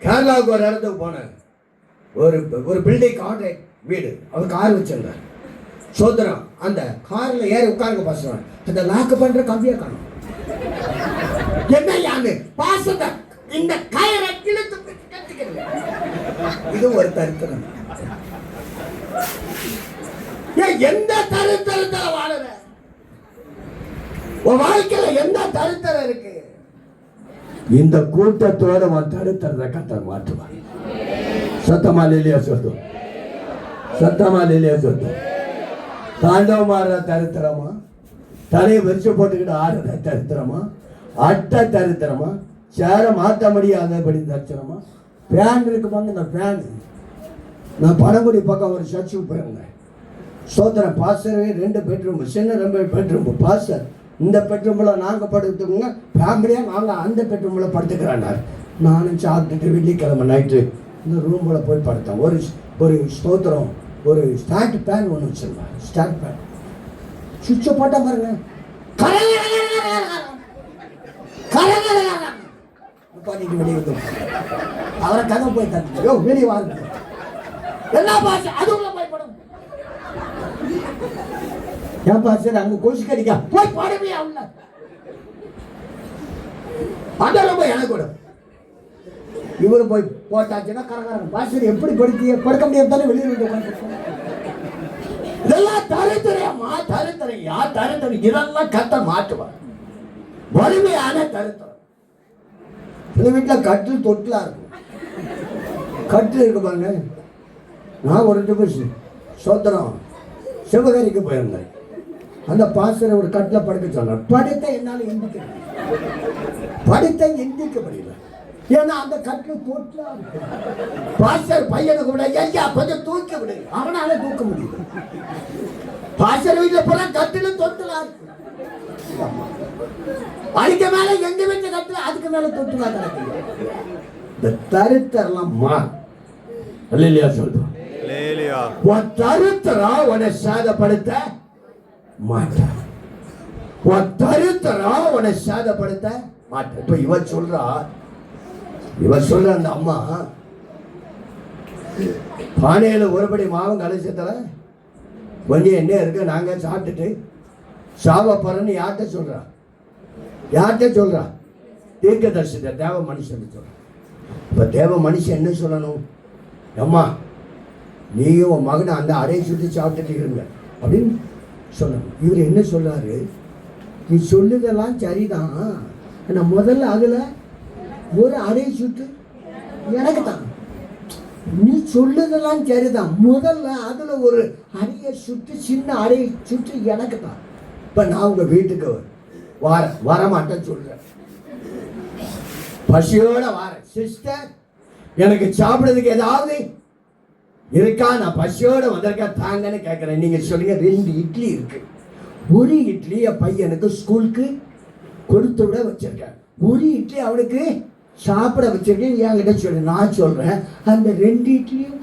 கேரளாவுக்கு ஒரு இடத்துக்கு போனேன். ஒரு பில்டிங் கான்ட்ராக்ட் வீடு, அவர் கார் வச்சிருந்தார். சோதரம் அந்த கார்ல ஏறி உட்காருங்க பாசுவான், அந்த லாக்கு பண்ற கம்பியா காணும். என்ன யாரு பாசத இந்த கயிறை கிழித்து கட்டிக்கிறது. இது ஒரு தரித்திரம். எந்த தரித்திரத்துல வாழற? உன் வாழ்க்கையில எந்த தரித்திரம் இருக்கு? இந்த கூட்டத்தோட உன் தரித்திரத்தை கர்த்தர் மாற்றுவார். சத்தமா இல்லையா சொல்லுங்க. சத்தமா இல்லையா சொல்லுங்க. தாண்டவம் ஆடுற தரித்திரமா, தலையை வரிச்சு போட்டுக்கிட்டு ஆடுற தரித்திரமா, அட்டை தரித்திரமா, சேர மாற்ற முடியாதபடி தரித்திரமா, ஃபேன் இருக்குப்பாங்க. இந்த ஃபேன் நான் பணங்குடி பக்கம் ஒரு சர்ச்சுக்கு போயிருந்தேன். சோதரன் பாஸ்டர் 2 பெட்ரூம், சின்ன 2 பெட்ரூம். பாஸ்டர் இந்த பெட்ரூமில் நாங்கள் படுத்துக்கோங்க, ஃபேமிலியாக நாங்கள் அந்த பெட்ரூமில் படுத்துக்கிறாங்க. நானும் சாப்பிட்டுட்டு வெள்ளிக்கிழமை நைட்டு இந்த ரூமில் போய் படுத்தேன். ஒரு ஸ்தோத்திரம், ஒரு ஸ்டாண்ட் பேன் ஒன்று வச்சிருந்தேன். ஸ்டாண்ட் பேன் சுவிட்சை போட்டால் பாருங்க, வெளியே வந்து அவரை கதை போய் தட்டு வெளியே வாங்க எல்லா பாச அது உள்ள போய் படும். ஏன் பாசர் அங்க கொசு கடிக்கா போய் படுவே உள்ள அதெல்லாம் போய் எனக்கு விடும். இவரு போய் போட்டாச்சுன்னா கரகரம் பாசர் எப்படி படுக்க முடியாது வெளியே வந்து உட்காந்து. இதெல்லாம் தரித்திரமா, தரித்திரம். யார் தரித்திரம்? இதெல்லாம் கத்த மாற்றுவார். வலிமையான தரித்திரம். இந்த வீட்டில் கட்டில் தொட்டிலா இருக்கும். கட்டில் இருக்கு பாருங்க. நான் ஒரு டிபஸ் சோத்திரம் சிவகரிக்கு போயிருந்தேன். அந்த பாஸ்டரை ஒரு கட்டில் படுக்க சொன்னார். படுத்த என்னால் எந்திக்க முடியல. ஏன்னா அந்த கட்டில் தொட்டிலா இருக்கு. பாஸ்டர் பையனுக்கு விட ஐயா கொஞ்சம் தூக்க விடு, அவனால தூக்க முடியல. பாஸ்டர் வீட்டில் போனா கட்டிலும் தொட்டிலா இருக்கு. அதுக்கு மேல எங்க வீட்டு கட்டில அதுக்கு மேல தொட்டிலா கிடக்கு. இந்த தரித்திரலாம் அல்லேலூயா சொல்றோம். அல்லேலூயா. உன் தரித்திரம் உன்னை சேதப்படுத்த மாட்டார். உன் தரித்திரம் உன்னை சேதப்படுத்த மாட்டார். இப்ப இவன் சொல்ற அந்த அம்மா பானையில ஒருபடி மாவும் கடைசத்துல கொஞ்சம் என்ன இருக்கு, நாங்க சாப்பிட்டுட்டு சாவ போறன்னு யார்கிட்ட சொல்றா? தீர்க்கதரிசிட்ட தேவ மனுஷன் சொல்ற. இப்ப தேவ மனுஷன் என்ன சொல்லணும்? அம்மா நீயும் உன் மகனை அந்த அடையை சுற்றி சாப்பிட்டுட்டு இருங்க அப்படின்னு சொல்லணும். இவர் என்ன சொல்றாரு? நீ சொல்லுதெல்லாம் சரிதான், நான் முதல்ல அதுல ஒரு அடையை சுட்டு எனக்கு தான். நீ சொல்லுதெல்லாம் சரிதான், முதல்ல அதுல ஒரு அடையை சுட்டு சின்ன அடையை சுட்டு எனக்கு தான். இப்ப நான் உங்க வீட்டுக்கு வரமாட்டேன்னு சொல்றேன். பசியோட வாரேன். சிஸ்டர் எனக்கு சாப்பிடுறதுக்கு ஏதாவது இருக்கா? நான் பசியோட வந்திருக்கா தாங்கன்னு கேட்கிறேன். நீங்க சொல்லுங்க. 2 இட்லி இருக்கு. ஒரு இட்லி என் பையனுக்கு ஸ்கூலுக்கு கொடுத்து விட வச்சிருக்கேன். ஒரு இட்லி அவனுக்கு சாப்பிட வச்சிருக்கேன். என்கிட்ட சொல்லு. நான் சொல்றேன் அந்த 2 இட்லியும்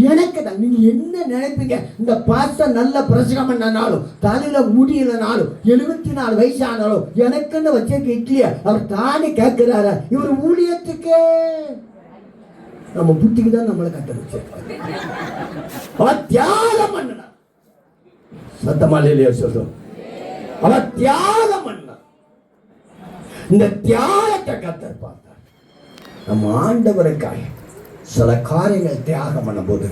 எனக்கு தான். நீங்க என்ன நினைப்பீங்க? இந்த பாஸ்டர் நல்ல பிரசங்கம் பண்ணாலும் தலையில முடியலனாலும் 74 வயசு ஆனாலும் எனக்குன்னு வச்சிருக்க இட்லிய அவர் தானே கேட்கிறாரு. இவர் ஊழியத்துக்கே நம்ம புத்திக்கு தான் நம்மளை கட்ட வச்சிருக்காரு. அவர் தியாகம் பண்ண சத்தமாலையிலேயே சொல்றோம். அவர் தியாகம் பண்ண இந்த தியாகத்தை கர்த்தர் பார்த்தார். நம்ம ஆண்டவருக்காக சில காரியங்கள் தியாகம் பண்ணும் போது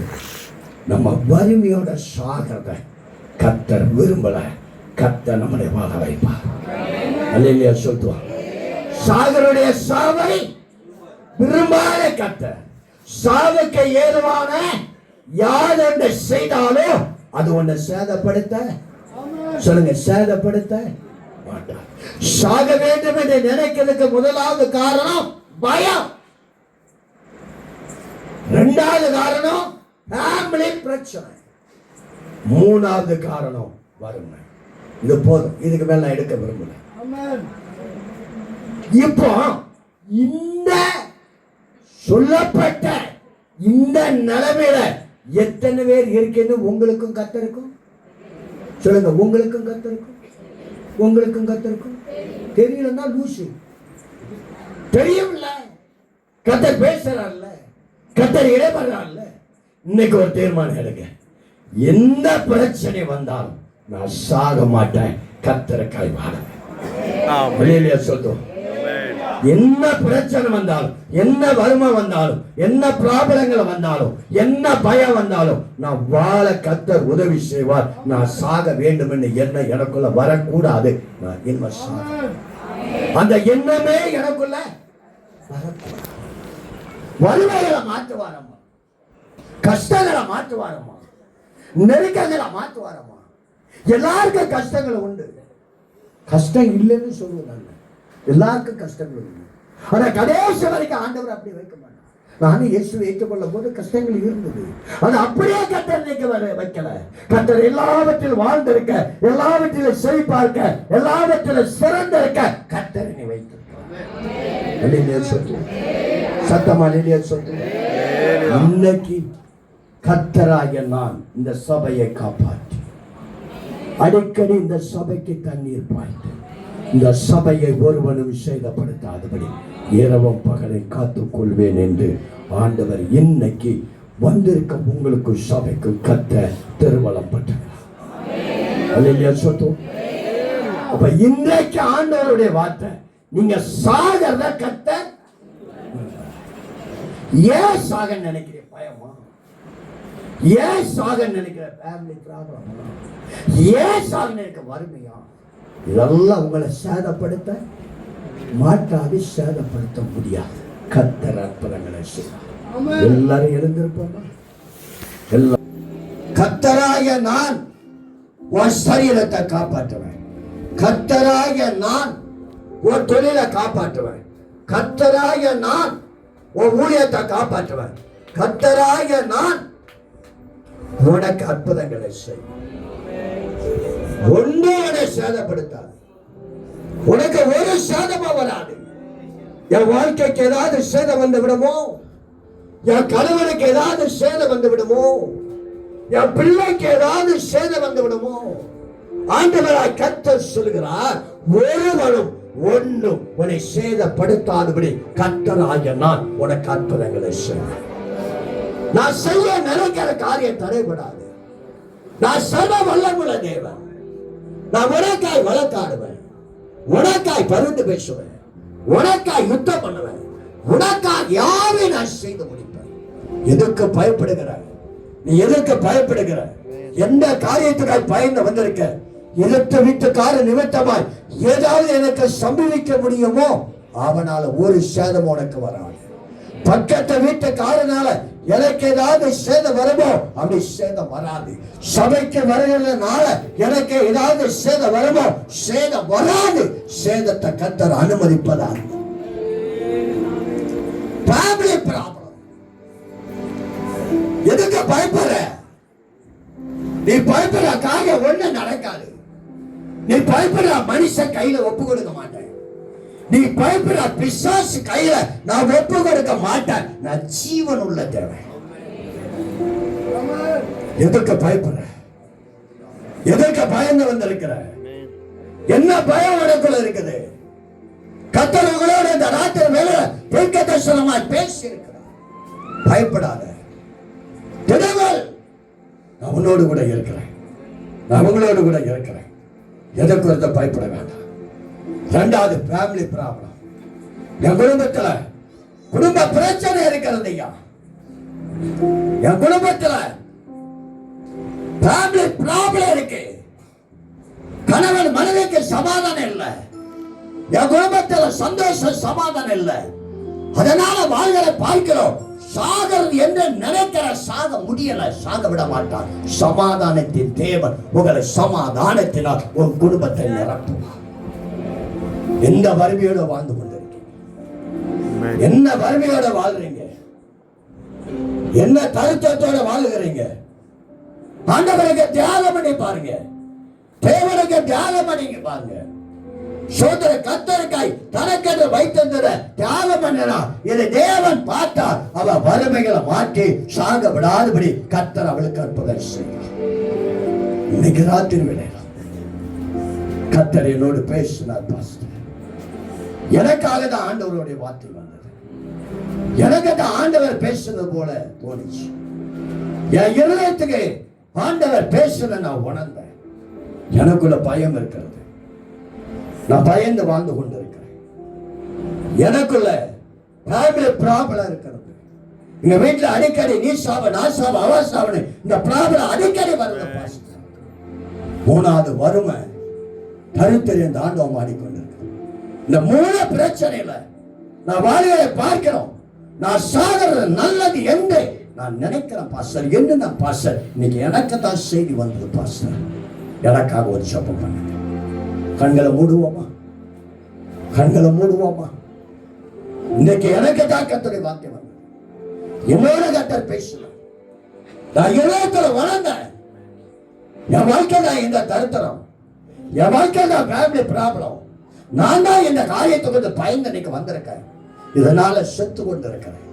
நம்ம வறுமையோட சாகிறத கர்த்தர் விரும்பல. கர்த்தர் நம்மளை வாழ வைப்பார். அல்லேலூயா சொல்லுவார். சாகருடைய சாவை விரும்பாத கர்த்தர் சாவுக்கு ஏதுவான யார் என்று செய்தாலோ அது ஒன்றை சேதப்படுத்த சொல்லுங்க, சேதப்படுத்த மாட்டார். சாக வேண்டும் என்று நினைக்கிறதுக்கு முதலாவது காரணம் பயம். 2வது காரணம் ஃபேமிலி பிரச்சனை. 3வது காரணம் வறுமை. இது போதும், இதுக்கு மேல நான் எடுக்க விரும்பல. இப்போ இந்த சொல்லப்பட்ட இந்த நிலைமையில எத்தனை பேர் இருக்குன்னு உங்களுக்கும் கத்தருக்கும் சொல்லுங்க. உங்களுக்கும் கத்தருக்கும் உங்களுக்கும் கத்தருக்கும் தெரியலன்னா லூசு. தெரியும்ல, கத்தர் பேசுறான்ல, கத்தர் இடைபடுறான்ல. இன்னைக்கு ஒரு தீர்மானம் எடுங்க. எந்த பிரச்சனை வந்தாலும் நான் சாக மாட்டேன், கத்தருக்காய் வாழுவேன். சொல்லுவோம். என்ன பிரச்சனை வந்தாலும், என்ன வறுமை வந்தாலும், என்ன ப்ராப்ளங்கள் வந்தாலும், என்ன பயம் வந்தாலும் நான் வாழ கத்தர் உதவி செய்வார். நான் சாக வேண்டும் என்று என்ன எனக்குள்ள வரக்கூடாது. நான் என்ன சாக, அந்த எண்ணமே எனக்குள்ள வரக்கூடாது. வறுமைகளை மாற்றுவாரம்மா, கஷ்டங்களை மாற்றுவாரம்மா, நெருக்கங்களை மாற்றுவாரம்மா. எல்லாருக்கும் கஷ்டங்கள் உண்டு, கஷ்டம் இல்லைன்னு சொல்லுவாங்க. எல்லாருக்கும் கஷ்டங்கள் உண்டு. ஆனா கடைசி வரைக்கும் ஆண்டவர் அப்படி வைக்க மாட்டார். நானும் இயேசுவை ஏற்றுக்கொள்ளும் போது கஷ்டங்கள் இருந்தது. அது அப்படியே கத்தர் வைக்கல. கத்தர் எல்லாவற்றிலும் வாழ்ந்திருக்க, எல்லாவற்றிலும் செழிப்பார்க்க, எல்லாவற்றிலும் சிறந்திருக்க கத்தர் வைத்திருக்கிறார். சத்தமா சொல்லு. இன்னைக்கு கத்தராகிய நான் இந்த சபையை காப்பாற்றி, அடிக்கடி இந்த சபைக்கு தண்ணீர் பாய்த்து, இந்த சபையை ஒருவனும் சேதப்படுத்தாதபடி இரவும் பகலை காத்துக் கொள்வேன் என்று ஆண்டவர் இன்னைக்கு வந்திருக்க உங்களுக்கு சபைக்கு கத்த திருவலம் பட்டார். அப்ப இன்றைக்கு ஆண்டவருடைய வார்த்தை, நீங்க சாகிறத கத்த. ஏன் சாக நினைக்கிற பயமா? ஏன் சாக நினைக்கிற ஃபேமிலி ப்ராப்ளம்? ஏன் சாக நினைக்க வறுமையா? இதெல்லாம் உங்களை சேதப்படுத்த மாட்டாது, சேதப்படுத்த முடியாது. கத்தர் அற்புதங்களை செய்வார். எல்லாரும் எழுந்திருப்போமா? கத்தராகிய நான் உன் சரீரத்தை காப்பாற்றுவேன். கத்தராகிய நான் உன் தொழிலை காப்பாற்றுவேன். கத்தராகிய நான் உன் ஊழியத்தை காப்பாற்றுவேன். கத்தராகிய நான் உனக்கு அற்புதங்களை செய்வேன். ஒன்னோட சேதப்படுத்தாது. உனக்கு ஒரு சேதமா வராது. என் வாழ்க்கைக்கு ஏதாவது சேதம் வந்து விடுமோ? என் கணவனுக்கு ஏதாவது சேதம் வந்து விடுமோ? என் பிள்ளைக்கு ஏதாவது சேதம் வந்து விடுமோ? ஆண்டவராய் கர்த்தர் சொல்கிறார், ஒருவனும் ஒன்றும் உன்னை சேதப்படுத்தாதபடி கர்த்தராகிய நான் உனக்கு அற்புதங்களை செய்வேன். நான் செய்ய நினைக்கிற காரியம் தடைபடாது. நான் சர்வ வல்லமுள்ள தேவன். நான் உனக்காய் வழக்காடுவேன், உனக்காய் பரிந்து பேசுவேன், உனக்காய் யுத்தம் பண்ணுவேன், உனக்காய் யாரை நான் செய்து முடிப்பேன். எதுக்கு பயப்படுகிற? நீ எதுக்கு பயப்படுகிற? எந்த காரியத்துக்காய் பயந்து வந்திருக்க? எதிர்த்து வீட்டுக்கார நிமித்தமாய் ஏதாவது எனக்கு சம்பவிக்க முடியுமோ அவனால ஒரு சேதம் உனக்கு வராது. பக்கத்து வீட்டுக்காரனால எனக்கு ஏதாவது சேதம் வருமோ அப்படி சேதம் வராது. சபைக்கு வருகிறதுனால எனக்கு ஏதாவது சேதம் வருமோ சேதம் வராது. சேதத்தை கர்த்தர் அனுமதிப்பதால் ஃபேமிலி ப்ராப்ளம். எதுக்கு பயப்படுற? நீ பயப்படுற காரியம் ஒண்ணு நடக்காது. நீ பயப்படுற மனுஷன் கையில ஒப்பு கொடுக்க மாட்டேன். நீ பயப்படுற பிசாசு கையில நான் ஒப்பு கொடுக்க மாட்டேன். நான் ஜீவன் உள்ள தேவை. எதுக்கு பயப்படுற? எதற்கு பயந்து வந்திருக்கிற? என்ன பயம் உனக்குள்ள இருக்குது? கர்த்தர் உங்களோட இந்த ராத்திரி மேல தீர்க்கதரிசனமாய் பேசி இருக்கிறார். பயப்படாத, திடங்கள். நான் உன்னோடு கூட இருக்கிறேன், நான் உங்களோடு கூட இருக்கிறேன். எதற்கு ஒருத்த பயப்பட வேண்டாம். இரண்டாவது ஃபேமிலி ப்ராப்ளம். என் குடும்பத்துல குடும்ப பிரச்சனை இருக்கிறது. என் குடும்பத்துல ஃபேமிலி ப்ராப்ளம் இருக்கு. கணவன் மனைவிக்கு சமாதானம் இல்லை. என் குடும்பத்துல சந்தோஷம் சமாதானம் இல்லை. அதனால வாழ்களை பார்க்கிறோம். சாகிறது என்று நினைக்கிற சாக முடியல, சாக விட மாட்டார். சமாதானத்தின் தேவன் உங்களை சமாதானத்தினால் உன் குடும்பத்தை நிரப்புவார். எந்த வறுமையோட வாழ்ந்து கொண்டிருக்கீங்க? என்ன வறுமையோட வாழ்றீங்க? என்ன தருத்தத்தோட வாழுகிறீங்க? ஆண்டவருக்கு தியாகம் பண்ணி பாருங்க, தேவனுக்கு தியாகம் பண்ணி பாருங்க. சோதர கத்தருக்காய் தனக்கென்று வைத்திருந்த தியாகம் பண்ணா. இதை தேவன் பார்த்தார். அவ வறுமைகளை மாற்றி சாக விடாதபடி கத்தர் அவளுக்கு அற்புதம் செய்தார். இன்னைக்கு ராத்திரி வேளையில கத்தர் என்னோடு பேசினார் பாஸ்டர். எனக்காக தான் ஆண்டவருடைய வார்த்தை வந்தது. எனக்கு தான் ஆண்டவர் பேசுனது போல தோணுச்சு. என் இருதயத்துக்கு ஆண்டவர் பேசுன நான் உணர்ந்தேன். எனக்குள்ள பயம் இருக்கிறது. நான் பயந்து வாழ்ந்து கொண்டிருக்கிறேன். எனக்குள்ள ப்ராப்ளம் இருக்கிறது. எங்க வீட்டுல அடிக்கடி நீ சாவ நான் சாவ அவ சாவனு இந்த ப்ராப்ளம் அடிக்கடி வருது பாஸ்டர். மூணாவது வறுமை தருத்திரியம் தாண்டவம் ஆடிக்கொண்டிருக்கு. இந்த மூணு பிரச்சனையில நான் வாழ்க்கையை பார்க்கிறோம். நான் சாகிறது நல்லது என்று நான் நினைக்கிறேன் பாஸ்டர். என்ன நான் பாஸ்டர் இன்னைக்கு எனக்கு தான் செய்தி வந்தது பாஸ்டர். எனக்காக ஒரு ஜெபம் பண்ணுங்க. கண்களை மூடுவோமா? கண்களை மூடுவோமா? இன்னைக்கு எனக்கு தான் கர்த்தருடைய வார்த்தை வந்தது. என்னோட கர்த்தர் பேசலாம். நான் இருதயத்துல வளர்ந்தேன். என் வாழ்க்கையில இந்த தருத்திரம், என் வாழ்க்கையில ஃபேமிலி ப்ராப்ளம், நான் தான் இந்த காரியத்துக்கு வந்து பயந்து இன்னைக்கு வந்திருக்கேன். இதனால செத்து கொண்டு இருக்கிறேன்.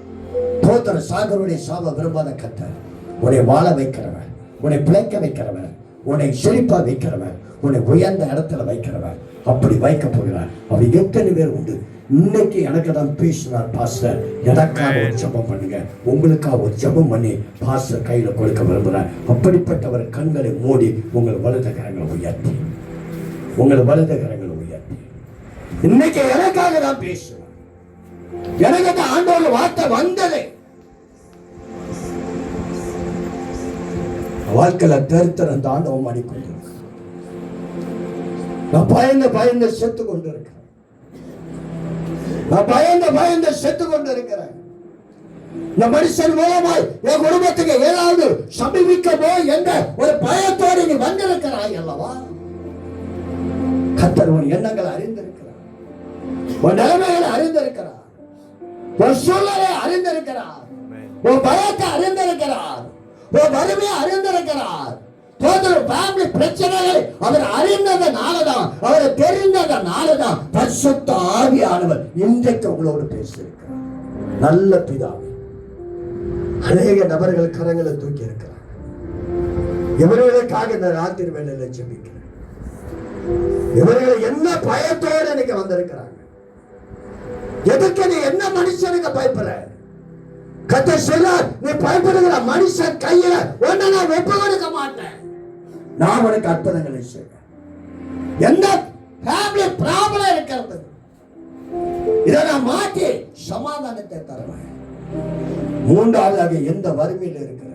தோத்திர சாகருடைய சாவ விரும்பாத கர்த்தர் உன்னை வாழ வைக்கிறவன், உன்னை பிழைக்க வைக்கிறவன், உன்னை செழிப்பா வைக்கிறவன், உன்னை உயர்ந்த இடத்துல வைக்கிறவன். அப்படி வைக்க போகிறார். அப்படி எத்தனை பேர் உண்டு? இன்னைக்கு எனக்கு தான் பேசினார் பாஸ்டர். எனக்காக ஒரு ஜெபம் பண்ணுங்க. உங்களுக்காக ஒரு ஜெபம் பண்ணி பாஸ்டர் கையில கொடுக்க விரும்புகிறார். அப்படிப்பட்டவர் கண்களை மூடி உங்கள் வலது கரங்களை உயர்த்தி, உங்கள் வலது கரங்களை உயர்த்தி இன்னைக்கு எனக்காக தான் பேசுகிறார். எனக்கு தான் ஆண்டவர் வார்த்தை வந்தது. வாழ்க்கையில தருத்திரம் தாண்டவம் ஆடிக்கொண்டிருக்க. நான் பயந்து செத்து கொண்டிருக்கிறேன். நான் பயந்து செத்து கொண்டிருக்கிறேன். இந்த மனுஷன் மூலமாய் என் குடும்பத்துக்கு ஏதாவது சமீபிக்கமோ என்ற ஒரு பயத்தோடு நீ வந்திருக்கிறாய் அல்லவா? கர்த்தர் உன் எண்ணங்களை அறிந்திருக்கிறார், உன் நிலைமைகளை அறிந்திருக்கிறார், உன் சூழலை அறிந்திருக்கிறார், உன் பயத்தை அறிந்திருக்கிறார், உன் வறுமையை அறிந்திருக்கிறார். ஃபேமிலி பிரச்சனைகளை அவர் அறிந்ததனாலதான், அவரை தெரிந்ததனாலதான் பரிசுத்த ஆவியானவர் இன்றைக்கு உங்களோடு பேசியிருக்கிறார். நல்ல பிதாவே, அநேக நபர்கள் கரங்களை தூக்கி இருக்கிறார். இவர்களுக்காக இந்த ராத்திரி வேளையில ஜெபிக்கிறேன். இவர்கள் என்ன பயத்தோடு இன்னைக்கு வந்திருக்கிறாங்க? எதுக்கு நீ என்ன மனுஷனுக்கு பயப்படுற? கர்த்தர் சொல்றார், நீ பயப்படுகிற மனுஷன் கையில ஒன்ன நான் ஒப்பு கொடுக்க மாட்டேன். நான் உனக்கு அற்புதங்களை செய்வேன். எந்த ஃபேமிலி ப்ராப்ளம் இருக்கிறது இதை நான் மாற்றி சமாதானத்தை தருவேன். மூன்றாவதாக எந்த வறுமையில் இருக்கிற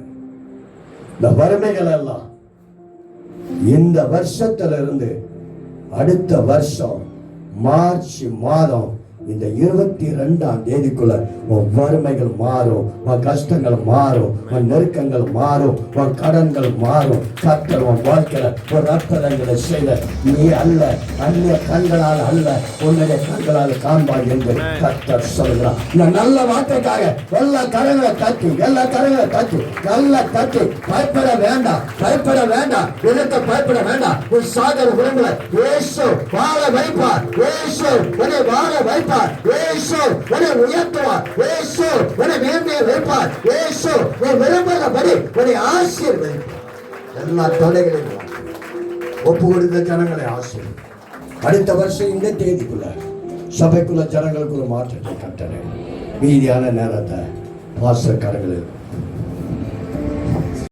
இந்த வறுமைகள் எல்லாம் இந்த வருஷத்திலிருந்து அடுத்த வருஷம் மார்ச் மாதம் இந்த 22ஆம் தேதிக்குள்ள உன் வறுமைகள் மாறும், உன் கஷ்டங்கள் மாறும், உன் நெருக்கங்கள் மாறும், உன் கடன்கள் மாறும். கர்த்தர் உன் வாழ்க்கையில ஒரு அற்புதங்களை செய்த நீ அல்ல, அந்நிய கண்களால் அல்ல, உன்னுடைய கண்களால் காண்பாய் என்று கர்த்தர் சொல்கிறார். இந்த நல்ல வார்த்தைக்காக எல்லா கரங்களை தட்டி நல்ல தட்டி பயப்பட வேண்டாம், இதற்கு பயப்பட வேண்டாம். உன் சாகர குணங்களை இயேசு வாழ வைப்பார். இயேசு உன்னை வாழ வைப்பார். இயேசு உன்னை உயர்த்துவார். இயேசு உன்னை மேன்மையை வைப்பார். இயேசு நீ விரும்புகிறபடி உன்னை ஆசீர்வதிப்பார். எல்லா தடைகளையும் ஒப்பு கொடுத்த ஜனங்களை ஆசீர்வதிப்பார். அடுத்த வருஷம் இந்த தேதிக்குள்ள சபைக்குள்ள ஜனங்களுக்கு ஒரு மாற்றத்தை கட்டளை. மீதியான நேரத்தை பாஸ்டர் கரங்களில்